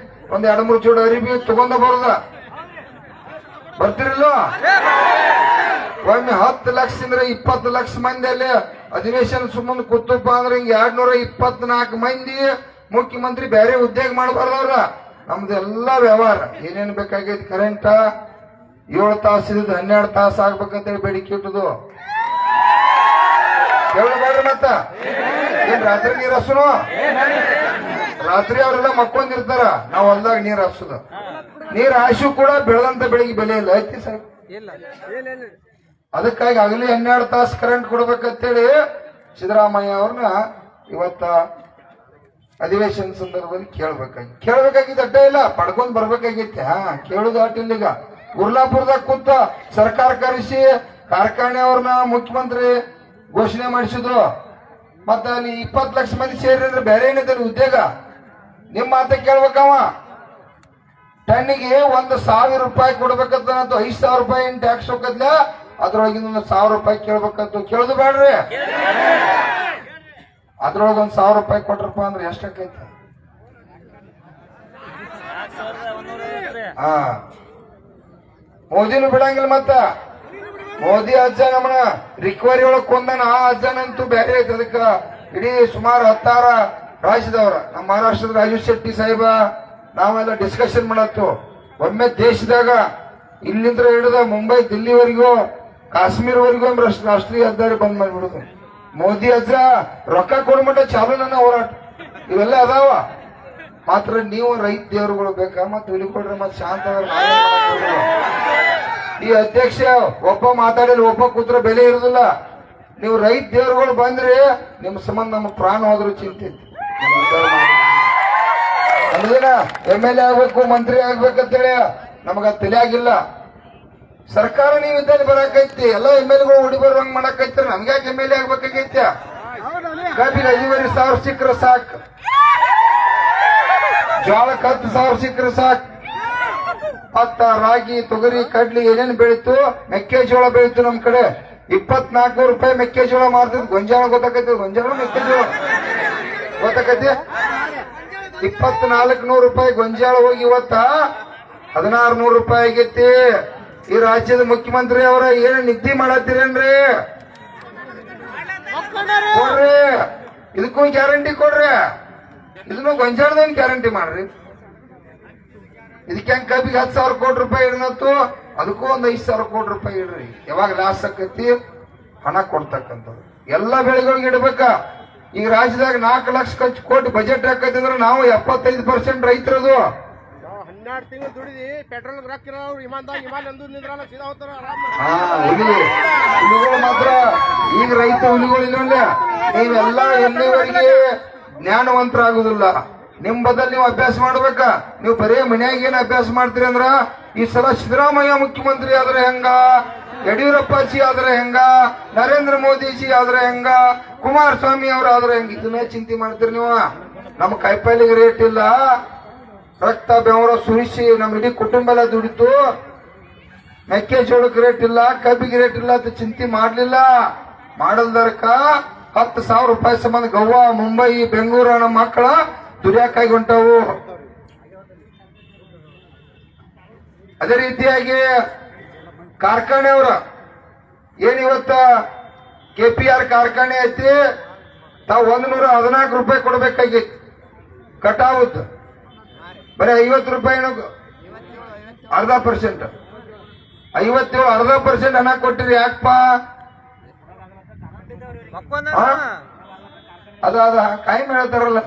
ಒಂದ್ 2-3 ಜೋಡಿ ಅರಿಬಿ ತಗೊಂಡ ಬರೋದ, ಬರ್ತಿರಲ್ಲ? ಒಮ್ಮೆ 10 ಲಕ್ಷ ಅಂದ್ರೆ 20 ಲಕ್ಷ ಮಂದಿ ಅಲ್ಲಿ ಅಧಿವೇಶನ ಸುಮ್ಮನೆ ಕೂತಪ್ಪ ಅಂದ್ರೆ ಹಿಂಗ 224 ಮಂದಿ ಮುಖ್ಯಮಂತ್ರಿ ಬೇರೆ ಉದ್ಯೋಗ ಮಾಡಬಾರ್ದವ್ರ. ನಮ್ದೆಲ್ಲಾ ವ್ಯವಹಾರ ಏನೇನ್ ಬೇಕಾಗೈತಿ, ಕರೆಂಟ್ 7 ತಾಸು ಇದ್ದು 12 ತಾಸು ಆಗ್ಬೇಕಂತೇಳಿ ಬೇಡಿಕೆ ಇಟ್ಟದು. ಕೇಳಬೇಡ್ರಿ. ಮತ್ತ ಏನ್ ರಾತ್ರಿ ನೀರ್ ಹಸುನು? ರಾತ್ರಿ ಅವರೆಲ್ಲ ಮಕ್ಕೊಂದಿರ್ತಾರ, ನಾವು ಹೊಲ್ದಾಗ ನೀರ್ ಹಾಸೋದು. ನೀರ್ ಹಾಸು ಕೂಡ ಬೆಳೆದಂತ ಬೆಳಿಗ್ಗೆ ಬೆಲೆ ಇಲ್ಲ, ಐತಿ ಸರ್. ಅದಕ್ಕಾಗಿ ಆಗಲಿ 12 ತಾಸು ಕರೆಂಟ್ ಕೊಡ್ಬೇಕಂತೇಳಿ ಸಿದ್ದರಾಮಯ್ಯ ಅವ್ರನ್ನ ಇವತ್ತ ಅಧಿವೇಶನ ಸಂದರ್ಭದಲ್ಲಿ ಕೇಳಬೇಕಾಗಿದ್ದ ಅಡ್ಡ ಇಲ್ಲ, ಪಡ್ಕೊಂಡ್ ಬರ್ಬೇಕಾಗಿತ್ತೆ. ಕೇಳುದು ಅಡ್ಡಿಲ್ಲ. ಈಗ ಗುರ್ಲಾಪುರದಾಗ ಕೂತ ಸರ್ಕಾರ ಕರೆಸಿ ಕಾರ್ಖಾನೆ ಅವ್ರನ್ನ ಮುಖ್ಯಮಂತ್ರಿ ಘೋಷಣೆ ಮಾಡಿಸಿದ್ರು. ಮತ್ತ ಅಲ್ಲಿ 20 ಲಕ್ಷ ಮಂದಿ ಸೇರಿ ಅಂದ್ರೆ ಬೇರೆ ಏನಿದೆ ಉದ್ಯೋಗ? ನಿಮ್ ಮಾತ ಕೇಳ್ಬೇಕವ. ಟನ್ನಿಗೆ 1,000 ರೂಪಾಯಿ ಕೊಡ್ಬೇಕಂತ 5,000 ರೂಪಾಯಿ ಏನ್ ಟ್ಯಾಕ್ಸ್ ಹೋಗದ್ಲ, ಅದ್ರೊಳಗಿಂದ 1,000 ರೂಪಾಯಿ ಕೇಳ್ಬೇಕಂತ ಕೇಳುದು ಬೇಡ್ರಿ. ಅದ್ರೊಳಗೆ 1,000 ರೂಪಾಯಿ ಕೊಟ್ರಪ್ಪ ಅಂದ್ರೆ ಎಷ್ಟಾಕೈತಿ? ಮೋದಿನೂ ಬಿಡಂಗಿಲ್ಲ. ಮತ್ತ ಮೋದಿ ಅಜ್ಜ ನಮ್ಮನ ರಿಕವರಿ ಒಳಗ್ ಕೊಂದನ. ಆ ಅಜ್ಜನಂತೂ ಬೇರೆ ಐತಿ. ಅದಕ್ಕ ಇಡೀ ಸುಮಾರು 16 ರಾಜ್ಯದವ್ರ, ನಮ್ಮ ಮಹಾರಾಷ್ಟ್ರದ ರಾಜು ಶೆಟ್ಟಿ ಸಾಹೇಬ ನಾವೆಲ್ಲ ಡಿಸ್ಕಷನ್ ಮಾಡತ್ತು. ಒಮ್ಮೆ ದೇಶದಾಗ ಇಲ್ಲಿಂದ ಹಿಡಿದ ಮುಂಬೈ ದಿಲ್ಲಿವರೆಗೂ ಕಾಶ್ಮೀರ್ವರೆಗೂ ರಾಷ್ಟ್ರೀಯ ಹೆದ್ದಾರಿ ಬಂದ್ ಮಾಡಿಬಿಡುದು. ಮೋದಿ ಅಜ್ಜ ರೊಕ್ಕ ಕೊಡ್ಮಟ ಚಾಲು ನನ್ನ ಹೋರಾಟ ಇವೆಲ್ಲ ಅದಾವ. ಮಾತ್ರ ನೀವು ರೈತ ದೇವರುಗಳು ಬೇಕಾ? ಮತ್ತೆ ಹುಲಿ ಕೊಡ್ರಿ, ಮತ್ತೆ ಶಾಂತ. ಈ ಅಧ್ಯಕ್ಷ ಒಬ್ಬ ಮಾತಾಡಲಿ, ಒಬ್ಬ ಕೂತ್ರ ಬೆಲೆ ಇರುದಿಲ್ಲ. ನೀವು ರೈತ ದೇವರುಗಳು ಬಂದ್ರಿ, ನಿಮ್ಮ ಸಂಬಂಧ ನಮ್ಮ ಪ್ರಾಣ ಹೋದ್ರು ಚಿಂತೆ. ನಮ್ದಿನ MLA ಆಗ್ಬೇಕು, ಮಂತ್ರಿ ಆಗ್ಬೇಕಂತೇಳಿ ನಮಗ ತಲೆಯಾಗಿಲ್ಲ. ಸರ್ಕಾರ ನೀವಿದ್ದಲ್ಲಿ ಬರಾಕೈತಿ, ಎಲ್ಲ MLAಗಳು ಹುಡಿ ಬರುವಂಗ್ ಮಾಡಕೈತಿ. ನಮ್ಗ್ಯಾಕೆ MLA ಆಗ್ಬೇಕಾಗೈತ್ಯ? ಕಬ್ಬಿಗೆ 5,500 ಸಿಕ್ಕರೆ ಸಾಕು, ಜೋಳಕ್ಕೆ 10,000 ಸಿಕ್ಕರೆ ಸಾಕು. ಭತ್ತ, ರಾಗಿ, ತೊಗರಿ, ಕಡ್ಲಿ ಏನೇನು ಬೆಳೀತು, ಮೆಕ್ಕೆಜೋಳ ಬೆಳೀತು. ನಮ್ ಕಡೆ 24,000 ರೂಪಾಯಿ ಮೆಕ್ಕೆಜೋಳ ಮಾರ್ತಿದ್. ಗೊಂಜಾಳ ಗೊತ್ತಾಕೈತಿ? ಗೊಂಜಾಳ ಮೆಕ್ಕೆಜೋಳ ಗೊತ್ತಾಕೈತಿ? 2,400 ರೂಪಾಯಿ ಗೊಂಜಾಳ ಹೋಗಿ ಇವತ್ತ 1,600 ರೂಪಾಯಿ ಆಗೈತಿ. ಈ ರಾಜ್ಯದ ಮುಖ್ಯಮಂತ್ರಿ ಅವರ ಏನು ನಿದ್ದೆ ಮಾಡತ್ತೀರೇನ್ರಿ? ಕೊಡ್ರಿ, ಇದಕ್ಕೂ ಗ್ಯಾರಂಟಿ ಕೊಡ್ರಿ. ಇದನ್ನು ಗೊಂಜಾಳದೇನು ಗ್ಯಾರಂಟಿ ಮಾಡ್ರಿ. ಇದಕ್ಕೆ ಹೆಂಗ್ ಕಬ್ಬಿಗೆ 10,000 ಕೋಟಿ ರೂಪಾಯಿ ಇಡನತ್ತು, ಅದಕ್ಕೂ ಒಂದು 5,000 ಕೋಟಿ ರೂಪಾಯಿ ಇಡ್ರಿ. ಯಾವಾಗ ಲಾಸ್ ಆಕತಿ ಹಣ ಕೊಡ್ತಕ್ಕಂಥದ್ದು ಎಲ್ಲ ಬೆಳೆಗಳಿಗೆ ಇಡ್ಬೇಕ. ಈಗ ರಾಜ್ಯದಾಗ 4 ಲಕ್ಷ ಕೋಟಿ ಬಜೆಟ್ ಹಾಕತ್ತಿದ್ರೆ ನಾವು 75% ರೈತರದು. 12 ತಿಂಗಳು ದುಡಿದಿ ಪೆಟ್ರೋಲ್ ರೊಕ್ಕ ವಿಮಾನ ಎಂದು ನಿಂದ್ರಲ್ಲ ಸೀದಾ ಹೋಗ್ತಾರ ಹುಲಿಗಳು ಮಾತ್ರ ಈಗ ರೈತ ಹುಲಿಗಳು ಇಲ್ಲ. ನೀವೆಲ್ಲ ಎಲ್ಲಿವರೆಗೆ ಜ್ಞಾನವಂತರಾಗುದಿಲ್ಲ. ನಿಮ್ ಬದಲ್ ನೀವು ಅಭ್ಯಾಸ ಮಾಡ್ಬೇಕಾ? ನೀವು ಬರೇ ಮನ್ಯಾಗ ಏನ್ ಅಭ್ಯಾಸ ಮಾಡ್ತೀರಿ ಅಂದ್ರ ಈ ಸಲ ಸಿದ್ದರಾಮಯ್ಯ ಮುಖ್ಯಮಂತ್ರಿ ಆದ್ರೆ ಹೆಂಗ, ಯಡಿಯೂರಪ್ಪಾಜಿ ಆದ್ರೆ ಹೆಂಗ, ನರೇಂದ್ರ ಮೋದಿಜಿ ಆದ್ರೆ ಹೆಂಗ, ಕುಮಾರಸ್ವಾಮಿ ಅವ್ರ ಆದ್ರೆ ಹೆಂಗ, ಇದನ್ನೇ ಚಿಂತೆ ಮಾಡ್ತೀರಿ ನೀವು. ನಮ್ಮ ಕಾಯಿಪಲ್ಲೆಗೆ ರೇಟ್ ಇಲ್ಲ, ರಕ್ತ ಬೆವರ ಸುರಿಸಿ ನಮ್ಮ ಇಡೀ ಕುಟುಂಬ ಎಲ್ಲ ದುಡಿತು. ಮೆಕ್ಕೆಜೋಳಕ್ಕೆ ರೇಟ್ ಇಲ್ಲ, ಕಬ್ಬಿಗೆ ರೇಟ್ ಇಲ್ಲ ಅಂತ ಚಿಂತೆ ಮಾಡ್ಲಿಲ್ಲ. ಮಾಡಲ್ದರ್ಕ 10,000 ರೂಪಾಯಿ ಸಂಬಂಧ ಗೋವಾ, ಮುಂಬೈ, ಬೆಂಗಳೂರು ನಮ್ಮ ಮಕ್ಕಳ ದುಡಿಯಾಕಾಗಿ ಹೊಂಟವು. ಅದೇ ರೀತಿಯಾಗಿ ಕಾರ್ಖಾನೆಯವರ ಏನಿವತ್ತ KPR ಕಾರ್ಖಾನೆ ಐತಿ, ತಾವು 114 ರೂಪಾಯಿ ಕೊಡ್ಬೇಕಾಗಿತ್ತು ಕಟಾವುದ್. ಬರೀ 50 ರೂಪಾಯಿ ಅರ್ಧ ಪರ್ಸೆಂಟ್, 57 ಅರ್ಧ ಪರ್ಸೆಂಟ್ ಹಣ ಕೊಟ್ಟಿರಿ. ಯಾಕಪ್ಪ? ಅದ ಕಾಯಂ ಹೇಳ್ತಾರಲ್ಲ,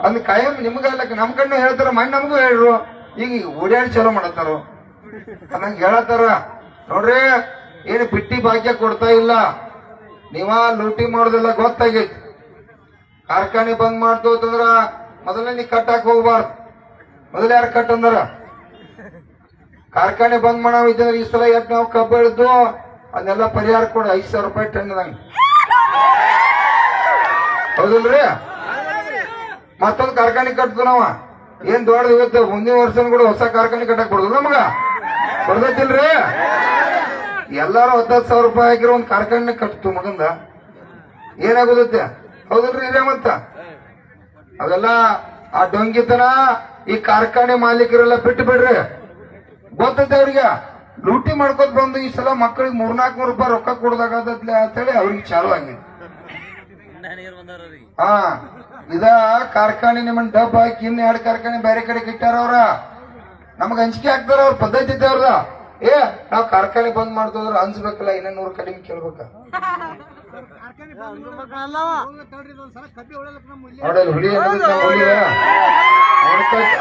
ಅಂದ್ ಕಾಯಂ ನಿಮ್ಗಲ್ಲ ನಮ್ ಕಣ್ಣು ಹೇಳ್ತಾರ, ಮಣ್ಣು ನಮಗೂ ಹೇಳ್ರು. ಈಗ ಓಡಾಡಿ ಚಲೋ ಮಾಡತ್ತಾರ ಅನ್ನಂಗ ಹೇಳತ್ತಾರ. ನೋಡ್ರಿ, ಏನು ಬಿಟ್ಟಿ ಭಾಗ್ಯ ಕೊಡ್ತಾ ಇಲ್ಲ, ನೀವ ಲೂಟಿ ಮಾಡೋದಿಲ್ಲ ಗೊತ್ತಾಗೈತಿ. ಕಾರ್ಖಾನೆ ಬಂದ್ ಮಾಡ್ತು ಅಂತಂದ್ರ ಮೊದಲನೇ ನೀ ಕಟ್ಟಾಕ್ ಹೋಗ್ಬಾರ್ದು. ಮೊದಲ ಯಾರು ಕಟ್ ಅಂದಾರ? ಕಾರ್ಖಾನೆ ಬಂದ್ ಮಾಡಾವಿದ್ರೆ ಈ ಸಲ ಯಾಕೆ ನಾವು ಕಬ್ಬು ಹಿಡಿದು ಅದನ್ನೆಲ್ಲ ಪರಿಹಾರ ಕೊಡಿ. 5,000 ರೂಪಾಯಿ ಟನ್ದಂಗ, ಹೌದಿಲ್ರಿ? ಮತ್ತೊಂದು ಕಾರ್ಖಾನೆ ಕಟ್ತು ನಾವ, ಏನ್ ದೊಡ್ಡದು ಇವತ್ತು ಮುಂದಿನ ವರ್ಷ ಕೂಡ ಹೊಸ ಕಾರ್ಖಾನೆ ಕಟ್ಟಕ್ ಕೊಡುದು ನಮಗ ಕೊಡ್ದೈತಿಲ್ರಿ? ಎಲ್ಲಾರು 10,000 ರೂಪಾಯಿ ಹಾಕಿರೋ ಒಂದ್ ಕಾರ್ಖಾನೆ ಕಟ್ತು ಮಗಂದ ಏನಾಗೋದತ್ತೆ, ಹೌದಿಲ್ರಿ? ಇದೇ ಮತ್ತ ಅವೆಲ್ಲ ಆ ಡೊಂಗಿತನ ಈ ಕಾರ್ಖಾನೆ ಮಾಲೀಕರೆಲ್ಲ ಬಿಟ್ಟು ಬಿಡ್ರಿ. ಗೊತ್ತೈತೆ ಅವ್ರಿಗೆ, ಲೂಟಿ ಮಾಡ್ಕೊತ ಬಂದು ಈ ಸಲ ಮಕ್ಕಳಿಗೆ 300-400 ರೂಪಾಯಿ ರೊಕ್ಕ ಕೊಡದಾಗತ್ಲೆ ಅಂತೇಳಿ ಅವ್ರಿಗೆ ಚಾಲು ಆಗಿದೆ. ಹಾ, ಇದ ಕಾರ್ಖಾನೆ ನಿಮ್ಮನ್ನ ಡಬ್ ಹಾಕಿ ಇನ್ನು 2 ಕಾರ್ಖಾನೆ ಬೇರೆ ಕಡೆ ಕಿಟ್ಟಾರ ಅವ್ರ. ನಮಗ್ ಹಂಚಿಕೆ ಹಾಕ್ತಾರ ಅವ್ರ ಪದ್ಧತಿ ಅವ್ರದ. ನಾವ್ ಕಾರ್ಖಾನೆ ಬಂದ್ ಮಾಡ್ತಂದ್ರ ಅನ್ಸ್ಬೇಕಲ್ಲ, 100 ಕಡಿಮೆ ಕೇಳ್ಬೇಕ. ನೋಡಲ್ ಹುಲಿ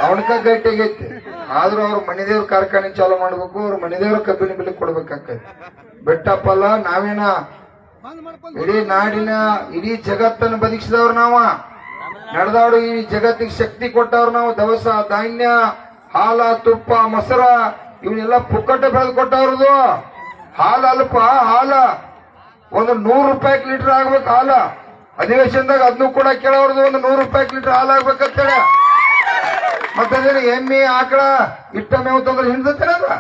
ಅವನಕ ಗಟ್ಟಿಗೈತಿ. ಆದ್ರೂ ಅವ್ರ ಮನೆದೇವ್ರ ಕಾರ್ಖಾನೆ ಚಾಲು ಮಾಡ್ಬೇಕು, ಅವ್ರ ಮನೆದೇವ್ರ ಕಬ್ಬಿನ ಬೆಲೆ ಕೊಡ್ಬೇಕಾಕೈತಿ. ಬೆಟ್ಟಪ್ಪಲ್ಲ, ನಾವೇನ ಇಡೀ ನಾಡಿನ ಇಡೀ ಜಗತ್ತನ್ನು ಬದುಕಿಸಿದವ್ರು ನಾವ. ನಡೆದವ್ರು ಈ ಜಗತ್ತಿಗೆ ಶಕ್ತಿ ಕೊಟ್ಟವ್ರು ನಾವು. ದವಸ ಧಾನ್ಯ, ಹಾಲ, ತುಪ್ಪ, ಮೊಸರ ಇವನ್ನೆಲ್ಲ ಪುಕ್ಕಟ್ಟೆ ಬೆಳೆದು ಕೊಟ್ಟವ್ರದು. ಹಾಲ ಅಲ್ಪ, ಹಾಲ ಒಂದು 100 ರೂಪಾಯಿ ಲೀಟರ್ ಆಗ್ಬೇಕು ಹಾಲ. ಅಧಿವೇಶನದಾಗ ಅದನ್ನು ಕೂಡ ಕೇಳೋರ್ದು, ಒಂದು 100 ರೂಪಾಯಿ ಲೀಟರ್ ಹಾಲು ಆಗ್ಬೇಕಂತೇಳಿ. ಮತ್ತದೇನು ಎಮ್ಮೆ ಆಕಳ ಇಟ್ಟ ಮೇವು ತಂದ್ರೆ ಹಿಂಡ್ತೇನಂದ್ರ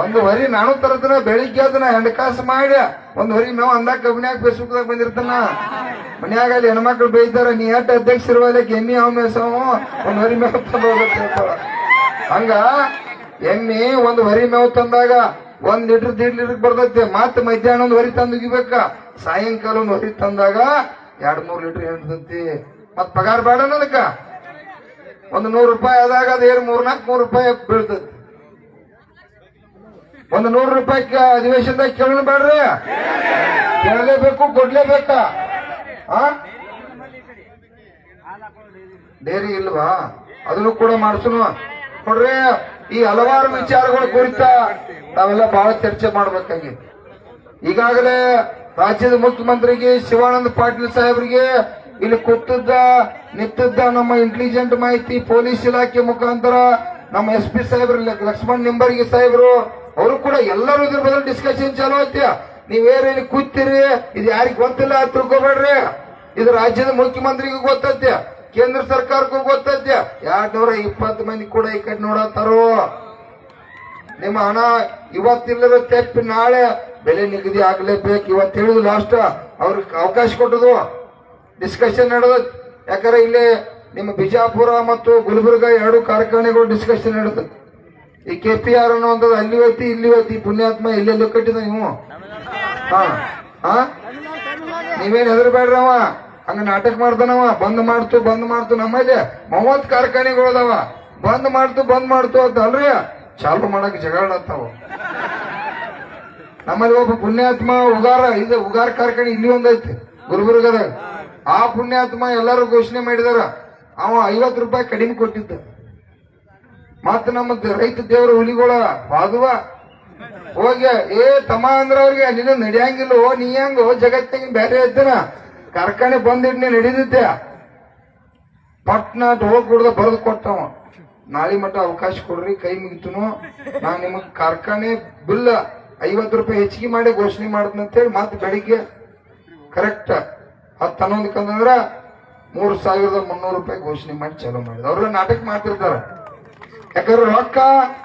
ಒಂದು ಹೊರಿ ನಾನು ತರತನ. ಬೆಳಿಗ್ಗೆ ಅದನ್ನ ಹೆಂಡಕಾಸು ಮಾಡಿ ಒಂದು ಹೊರಿ ಮೇವು ಅಂದಾಗ ಕಬ್ಬಿನ್ಯಾಗ ಫೇಸ್ಬುಕ್ ದಾಗ ಬಂದಿರ್ತಾನ. ಮನ್ಯಾಗ ಅಲ್ಲಿ ಹೆಣ್ಮಕ್ಳು ಬೇಯ್ತಾರ, ನೀ ಎಟ್ ಅಧ್ಯಕ್ಷರಿರುವಲ್ಲಕ್ಕೆ ಎಮ್ಮಿ ಅವ್ ಮೇಸವು ಒಂದ್ ಹೊರಿ ಮೇವು ತಂದು ಹೋಗ್ತಾರ. ಹಂಗ ಎಮ್ಮಿ ಒಂದು ಹೊರಿ ಮೇವು ತಂದಾಗ 1 ಲೀಟರ್ 1.5 ಲೀಟರ್ ಬರ್ತೈತಿ. ಮತ್ ಮಧ್ಯಾಹ್ನ ಒಂದು ಹೊರಿ ತಂದು ಉಗಿಬೇಕ, ಸಾಯಂಕಾಲ ಒಂದು ಹೊರಿ ತಂದಾಗ 2-3 ಲೀಟರ್ ಹಿಡ್ತೈತಿ. ಮತ್ ಪಗಾರ ಬೇಡ ಅದಕ್ಕ. ಒಂದು 100 ರೂಪಾಯಿ ಆದಾಗ ಅದೇನು 300-400 ರೂಪಾಯಿ ಬೀಳ್ತೈತಿ. ಒಂದು 100 ರೂಪಾಯಿ ಅಧಿವೇಶನದಾಗ ಕೇಳೋಣ ಬೇಡ್ರಿ, ಕೇಳಲೇಬೇಕು, ಕೊಡ್ಲೇಬೇಕ. ಡೇರಿ ಇಲ್ವಾ? ಅದನ್ನು ಕೂಡ ಮಾಡಿಸೋಣ. ನೋಡ್ರಿ, ಈ ಹಲವಾರು ವಿಚಾರಗಳ ಕುರಿತ ನಾವೆಲ್ಲ ಬಹಳ ಚರ್ಚೆ ಮಾಡ್ಬೇಕಾಗಿ. ಈಗಾಗಲೇ ರಾಜ್ಯದ ಮುಖ್ಯಮಂತ್ರಿಗೆ ಶಿವಾನಂದ ಪಾಟೀಲ್ ಸಾಹೇಬರಿಗೆ ಇಲ್ಲಿ ಕೂತಿದ್ದ ನಿಂತಿದ್ದ ನಮ್ಮ ಇಂಟೆಲಿಜೆಂಟ್ ಮಾಹಿತಿ ಪೊಲೀಸ್ ಇಲಾಖೆ ಮುಖಾಂತರ ನಮ್ಮ SP ಸಾಹೇಬ್ರು, ಲಕ್ಷ್ಮಣ್ ನಿಂಬರ್ಗಿ ಸಾಹೇಬ್ರು, ಅವರು ಕೂಡ ಎಲ್ಲರೂ ಇದ್ರ ಬದಲು ಡಿಸ್ಕಷನ್ ಚಾಲು ಐತಿ. ನೀವೇನು ಕೂತಿರಿ, ಇದು ಯಾರಿಗ್ ಗೊತ್ತಿಲ್ಲ ತಿಳ್ಕೊಬೇಡ್ರಿ. ಇದು ರಾಜ್ಯದ ಮುಖ್ಯಮಂತ್ರಿಗೂ ಗೊತ್ತೈತಿ, ಕೇಂದ್ರ ಸರ್ಕಾರಕ್ಕೂ ಗೊತ್ತೈತಿ. 220 ಮಂದಿ ಕೂಡ ಈ ಕಡೆ ನೋಡತ್ತಾರೋ. ನಿಮ್ಮ ಹಣ ಇವತ್ತಿಲ್ಲದ ತೆಪ್ಪಿ ನಾಳೆ ಬೆಲೆ ನಿಗದಿ ಆಗ್ಲೇಬೇಕು. ಇವತ್ತು ಹೇಳಿದ್ರು ಲಾಸ್ಟ್ ಅವ್ರಿಗೆ ಅವಕಾಶ ಕೊಟ್ಟದು, ಡಿಸ್ಕಷನ್ ನಡೆದ. ಯಾಕಂದ್ರೆ ಇಲ್ಲಿ ನಿಮ್ಮ ಬಿಜಾಪುರ ಮತ್ತು ಗುಲ್ಬರ್ಗ 2 ಕಾರ್ಖಾನೆಗಳು ಡಿಸ್ಕಷನ್ ನಡೆದ. ಈ KPR ಅನ್ನುವಂಥದ್ದು ಅಲ್ಲಿ ಐತಿ, ಇಲ್ಲಿ ಐತಿ. ಪುಣ್ಯಾತ್ಮ ಎಲ್ಲೆಲ್ಲೂ ಕಟ್ಟಿದ ನೀವು. ನೀವೇನ್ ಹೆದರ್ಬೇಡ್ರವ, ಹಂಗ ನಾಟಕ ಮಾಡ್ತಾನವ. ಬಂದ್ ಮಾಡ್ತು ನಮ್ಮಲ್ಲಿ 30 ಕಾರ್ಖಾನೆಗಳು ಅದಾವ. ಬಂದ್ ಮಾಡ್ತು ಅಂತ ಅಲ್ರಿ, ಚಾಲು ಮಾಡಕ್ ಜಗಳತ್ತಾವ. ನಮ್ಮಲ್ಲಿ ಒಬ್ಬ ಪುಣ್ಯಾತ್ಮ ಉಗಾರ ಕಾರ್ಖಾನೆ ಇಲ್ಲಿ ಒಂದೈತಿ ಗುಲ್ಬರ್ಗದಾಗ. ಆ ಪುಣ್ಯಾತ್ಮ ಎಲ್ಲರೂ ಘೋಷಣೆ ಮಾಡಿದಾರ. ಅವ 50 ರೂಪಾಯಿ ಕಡಿಮೆ ಕೊಟ್ಟಿದ್ದ. ಮತ್ತ ನಮ್ಮ ರೈತ ದೇವರ ಹುಲಿಗಳ ಬಾದುವ ಹೋಗಿ ಏ ತಮ್ಮ ಅಂದ್ರ ಅವ್ರಿಗೆ ನಿನ್ನ ನಡಿಯಂಗಿಲ್ಲ ನೀ ಹೆಂಗ ಜಗತ್ತಿಗೆ ಬೇರೆ ಇದ್ದನ ಕಾರ್ಖಾನೆ ಬಂದಿಡ್ ನೀ ನಡೀದಿದ್ದೆ ಪಟ್ನ ಹೋಗಿ ಕುಡ್ದ ಬರೆದು ಕೊಟ್ಟವ ನಾಳೆ ಮಟ್ಟ ಅವಕಾಶ ಕೊಡ್ರಿ ಕೈ ಮುಗಿತನು ನಾ ನಿಮಗ್ ಕಾರ್ಖಾನೆ ಬಿಲ್ 50 ರೂಪಾಯಿ ಹೆಚ್ಚಿಗೆ ಮಾಡಿ ಘೋಷಣೆ ಮಾಡ್ತಂತೇಳಿ ಮತ್ತೆ ಬೆಳಿಗ್ಗೆ ಕರೆಕ್ಟ್ 10-11 3,300 ರೂಪಾಯಿ ಘೋಷಣೆ ಮಾಡಿ ಚಾಲೂ ಮಾಡಿದ ಅವ್ರ ನಾಟಕ ಮಾಡ್ತಿರ್ತಾರ ಯಾಕಂದ್ರೆ ರೊಕ್ಕ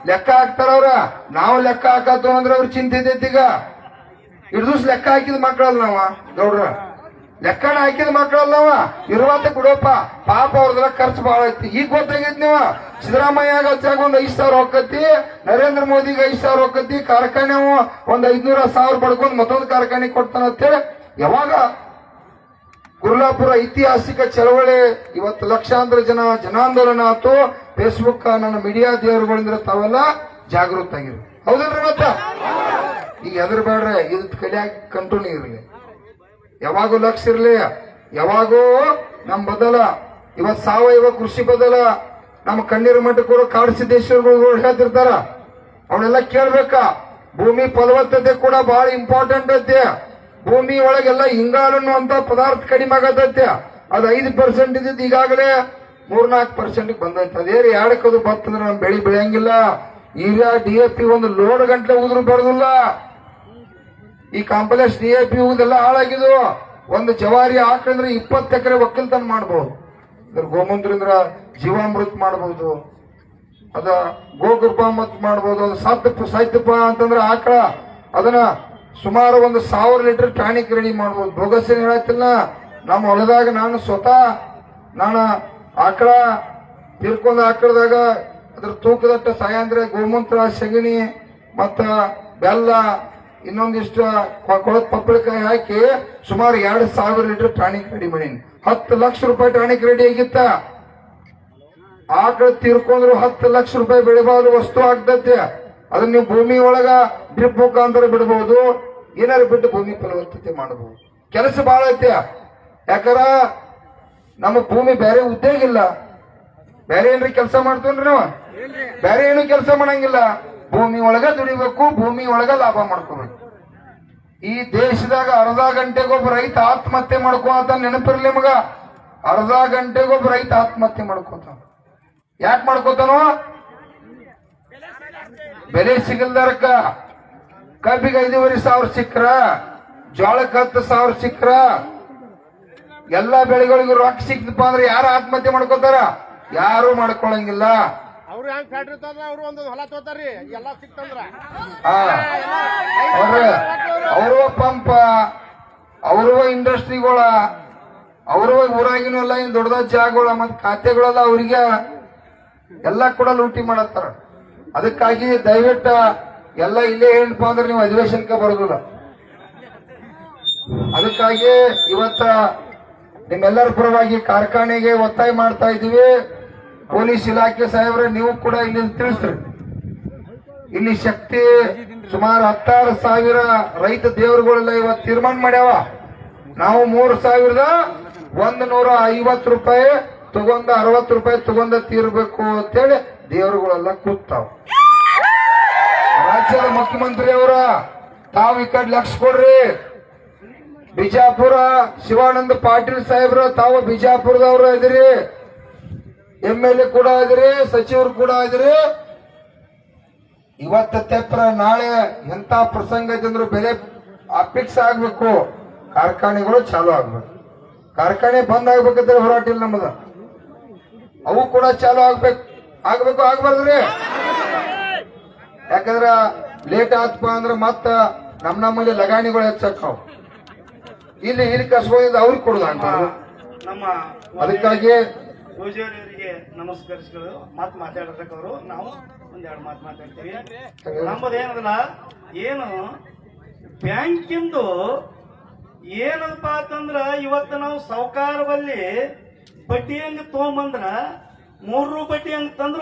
ಲೆಕ್ಕ ಹಾಕ್ತಾರ ಅವ್ರ ನಾವು ಲೆಕ್ಕ ಹಾಕತ್ತು ಅಂದ್ರೆ ಅವ್ರ ಚಿಂತೆ ಇದೈತಿ ಈಗ ಇಡ್ ದಿವ್ಸ ಲೆಕ್ಕ ಹಾಕಿದ ಮಕ್ಕಳಲ್ಲ ನಾವ ಗೌಡ್ರ ಲೆಕ್ಕನ ಹಾಕಿದ ಮಕ್ಕಳಲ್ಲ ನಾವ ಇರುವಂತ ಕೊಡಪ್ಪ ಪಾಪ ಅವ್ರದೆಲ್ಲ ಖರ್ಚು ಬಹಳ ಐತಿ ಈಗ ಗೊತ್ತಾಗೈತಿ ನೀವ ಸಿದ್ದರಾಮಯ್ಯ ಹಚ್ಚಾಗ ಒಂದ್ 5,000 ಹೋಗತಿ ನರೇಂದ್ರ ಮೋದಿಗೆ 5,000 ಹೋಗತಿ ಕಾರ್ಖಾನೆ ಒಂದ್ 500,000 ಪಡ್ಕೊಂಡ್ ಮತ್ತೊಂದು ಕಾರ್ಖಾನೆ ಕೊಡ್ತಾನ ಅಂತೇಳಿ ಯಾವಾಗ ಕುರ್ಲಾಪುರ ಐತಿಹಾಸಿಕ ಚಳವಳಿ ಇವತ್ತು ಲಕ್ಷಾಂತರ ಜನಾಂದೋಲನ ಆಯ್ತು ಫೇಸ್ಬುಕ್ ನನ್ನ ಮೀಡಿಯಾ ದೇವರುಗಳಿಂದ ತಾವೆಲ್ಲ ಜಾಗೃತ ಆಗಿರು ಹೌದಲ್ರಿ ಮತ್ತ ಈಗ ಎದ್ರ ಬೇಡ್ರೆ ಇದ್ ಕಲಿಯಾಗ ಕಂಟಿನ್ಯೂ ಇರ್ಲಿ ಯಾವಾಗೂ ಲಕ್ಷ ಇರ್ಲಿ ಯಾವಾಗೂ ನಮ್ ಬದಲ ಇವತ್ ಸಾವಯವ ಕೃಷಿ ಬದಲ ನಮ್ಮ ಕಣ್ಣೀರ ಮಠಕ್ಕೂ ಕಾಡಸಿದ್ದೇಶ್ವರಗಳು ಹೇಳ್ತಿರ್ತಾರ ಅವನ್ನೆಲ್ಲ ಕೇಳ್ಬೇಕ ಭೂಮಿ ಫಲವತ್ತತೆ ಕೂಡ ಬಹಳ ಇಂಪಾರ್ಟೆಂಟ್ ಐತೆ ಭೂಮಿ ಒಳಗೆಲ್ಲ ಇಂಗಾಲ ಅನ್ನುವಂತ ಪದಾರ್ಥ ಕಡಿಮೆ ಆಗತೈತೆ ಅದು 5% ಇದ್ದಿದ್ದು ಈಗಾಗಲೇ 3-4% ಬಂದೈತೆ ಅದೇ ಯಾಡಕ್ಕದು ಬರ್ತಂದ್ರೆ ನಮ್ ಬೆಳಿ ಬೆಳೆಯಂಗಿಲ್ಲ ಈಗ DAP ಒಂದು ಲೋಡ್ ಗಂಟ್ಲೆ ಉದ್ರು ಬರೋದಿಲ್ಲ ಈ ಕಾಂಪ್ಲೆಕ್ಸ್ DAP ಉಗುದೆಲ್ಲ ಹಾಳಾಗಿದ್ದು ಒಂದು ಜವಾರಿ ಹಾಕಂದ್ರೆ 20 ಎಕರೆ ಒಕ್ಕಲ್ತನ ಮಾಡಬಹುದು ಇದ್ರ ಗೋಮೂತ್ರದಿಂದ ಜೀವಾಮೃತ ಮಾಡಬಹುದು ಅದ ಗೋಕೃಪಾಮತ್ ಮಾಡಬಹುದು ಅದು ಸಾಹಿತ್ಯಪ ಅಂತಂದ್ರೆ ಆಕಳ ಅದನ್ನ ಸುಮಾರು 1,000 ಲೀಟರ್ ಟಾನಿಕ್ ರೆಡಿ ಮಾಡಬಹುದು ಬೋಗಸ್ ಹೇಳತ್ತಿಲ್ಲ ನಮ್ಮ ಹೊಲದಾಗ ನಾನು ಸ್ವತಃ ಆಕಳ ತಿರ್ಕೊಂಡ್ ಆಕಳದಾಗ ಅದ್ರ ತೂಕದಟ್ಟ ಸಾಯಾಂದ್ರೆ ಗೋಮೂತ್ರ ಸಗಣಿ ಮತ್ತ ಬೆಲ್ಲ ಇನ್ನೊಂದಿಷ್ಟು ಕೊಳತ್ ಪಪ್ಪಳಿಕಾಯಿ ಹಾಕಿ ಸುಮಾರು 2,000 ಲೀಟರ್ ಟಾನಿಕ್ ರೆಡಿ ಮಾಡೀನಿ 10 ಲಕ್ಷ ರೂಪಾಯಿ ಟಾನಿಕ್ ರೆಡಿ ಆಗಿತ್ತ ಆಕಳ ತೀರ್ಕೊಂಡ್ರು 10 ಲಕ್ಷ ರೂಪಾಯಿ ಬೆಳೆಬಾರ್ದು ವಸ್ತು ಆಗ್ತೈತೆ ಅದನ್ನ ನೀವು ಭೂಮಿ ಒಳಗ ಡ್ರಿಪ್ ಮುಖಾಂತರ ಬಿಡಬಹುದು ಏನಾರು ಬಿಟ್ಟು ಭೂಮಿ ಫಲವತ್ತತೆ ಮಾಡಬಹುದು ಕೆಲಸ ಬಹಳ ಐತೆ ಯಾಕಾರ ನಮ್ಮ ಭೂಮಿ ಬೇರೆ ಉದ್ಯೋಗ ಇಲ್ಲ ಬೇರೆ ಏನ್ರಿ ಕೆಲಸ ಮಾಡ್ತೇನ್ರಿ ನಾವು ಬೇರೆ ಏನು ಕೆಲಸ ಮಾಡಂಗಿಲ್ಲ ಭೂಮಿ ಒಳಗ ದುಡಿಬೇಕು ಭೂಮಿ ಒಳಗ ಲಾಭ ಮಾಡ್ಕೋಬೇಕು ಈ ದೇಶದಾಗ ಅರ್ಧ ಗಂಟೆಗೊಬ್ಬ ರೈತ ಆತ್ಮಹತ್ಯೆ ಮಾಡ್ಕೋತ ನೆನಪಿರ್ಲಿ ಮಗ ಅರ್ಧ ಗಂಟೆಗೊಬ್ಬ ರೈತ ಆತ್ಮಹತ್ಯೆ ಮಾಡ್ಕೋತಾನ ಯಾಕೆ ಮಾಡ್ಕೋತಾನೋ ಬೆಲೆ ಸಿಗಲ್ದಾರಕ್ಕ ಕಬ್ಬಿಗೆ 5,500 ಸಿಕ್ಕ್ರ ಜೋಳಕ್ಕೆ 10,000 ಸಿಕ್ಕ್ರ ಎಲ್ಲಾ ಬೆಳೆಗಳಿಗೂ ರೊಕ್ಕ ಸಿಕ್ತಪ್ಪ ಅಂದ್ರೆ ಯಾರು ಆತ್ಮಹತ್ಯೆ ಮಾಡ್ಕೋತಾರ ಯಾರು ಮಾಡ್ಕೊಳಂಗಿಲ್ಲ ಅವ್ರು ಹೆಂಗ್ ಫ್ಯಾಕ್ಟ್ರಿ ತಂದ್ರ ಅವ್ರು ಒಂದು ಹೊಲ ತೋತಾರ್ರಿ ಎಲ್ಲಾ ಸಿಕ್ತಂದ್ರ ಅವರು ಪಂಪ ಅವರು ಇಂಡಸ್ಟ್ರಿಗಳ ಅವರು ಊರಾಗಿನೂ ಎಲ್ಲ ಏನ್ ದೊಡ್ಡ ಜಾಗಗಳ ಮತ್ ಖಾತೆಗಳೆಲ್ಲ ಅವ್ರಿಗೆ ಎಲ್ಲಾ ಕೂಡ ಲೂಟಿ ಮಾಡತ್ತಾರ ಅದಕ್ಕಾಗಿ ದಯವಿಟ್ಟು ಎಲ್ಲ ಇಲ್ಲೇ ಏನಪ್ಪ ಅಂದ್ರೆ ನೀವು ಅಧಿವೇಶನಕ್ಕೆ ಬರೋದಿಲ್ಲ ಅದಕ್ಕಾಗಿ ಇವತ್ತ ನಿಮ್ಮೆಲ್ಲರ ಪರವಾಗಿ ಕಾರ್ಖಾನೆಗೆ ಒತ್ತಾಯ ಮಾಡ್ತಾ ಇದೀವಿ ಪೊಲೀಸ್ ಇಲಾಖೆ ಸಾಹೇಬ್ರೆ ನೀವು ಕೂಡ ಇಲ್ಲಿ ತಿಳಿಸ್ರಿ ಇಲ್ಲಿ ಶಕ್ತಿ ಸುಮಾರು 16,000 ರೈತ ದೇವರುಗಳೆಲ್ಲ ಇವತ್ತು ತೀರ್ಮಾನ ಮಾಡ್ಯಾವ ನಾವು 3,150 ರೂಪಾಯಿ ತಗೊಂಡ 60 ರೂಪಾಯಿ ತಗೊಂಡ ತೀರ್ಬೇಕು ಅಂತೇಳಿ ದೇವರುಗಳೆಲ್ಲ ಕೂತಾವ ರಾಜ್ಯದ ಮುಖ್ಯಮಂತ್ರಿ ಅವರ ತಾವು ಈ ಕಡೆ ಲಕ್ಷ ಕೊಡ್ರಿ ಬಿಜಾಪುರ ಶಿವಾನಂದ ಪಾಟೀಲ್ ಸಾಹೇಬ್ರ ತಾವು ಬಿಜಾಪುರದವ್ರು ಇದ್ರಿ MLA ಕೂಡ ಇದ್ರಿ ಸಚಿವರು ಕೂಡ ಇದ್ರಿ ಇವತ್ತ ತೆಪ್ರ ನಾಳೆ ಎಂತ ಪ್ರಸಂಗ ಐತಂದ್ರೆ ಬೆಲೆ ಫಿಕ್ಸ್ ಆಗ್ಬೇಕು ಕಾರ್ಖಾನೆಗಳು ಚಾಲು ಆಗ್ಬೇಕು ಕಾರ್ಖಾನೆ ಬಂದ್ ಆಗ್ಬೇಕಂದ್ರೆ ಹೋರಾಟ ಇಲ್ಲ ನಮ್ಮದ ಅವು ಕೂಡ ಚಾಲು ಆಗ್ಬೇಕು ಆಗ್ಬಾರ್ದ್ರಿ ಯಾಕಂದ್ರ ಲೇಟ್ ಆತ್ಪ ಅಂದ್ರ ಮತ್ತ ನಮ್ಮಲ್ಲಿ ಲಗಾಣಿಗಳು ಹೆಚ್ಚಾಕಾವ್ ಇಲ್ಲಿ ಕಸ್ಬೋದ್ ಅವ್ರಿಗೆ ಕೊಡುದ ಅಂತ ನಮ್ಮ ಅದಕ್ಕಾಗಿ ಪೂಜಾರಿಯವರಿಗೆ ನಮಸ್ಕರಿಸಿಗಳು ಮಾತಾಡತಕ್ಕವರು ನಾವು ಒಂದೆರಡು ಮಾತಾಡ್ತೀವಿ ನಮ್ಮದೇನದಲ್ಲ ಏನು ಬ್ಯಾಂಕಿಂದು ಏನಪ್ಪ ಅಂತಂದ್ರ ಇವತ್ತು ನಾವು ಸಾಹುಕಾರ ಬಲ್ಲಿ ಬಡ್ಡಿ ಹಂಗ ತಗೊಂಬಂದ್ರ 3 ಬಡ್ಡಿ ಹಂಗ ತಂದ್ರ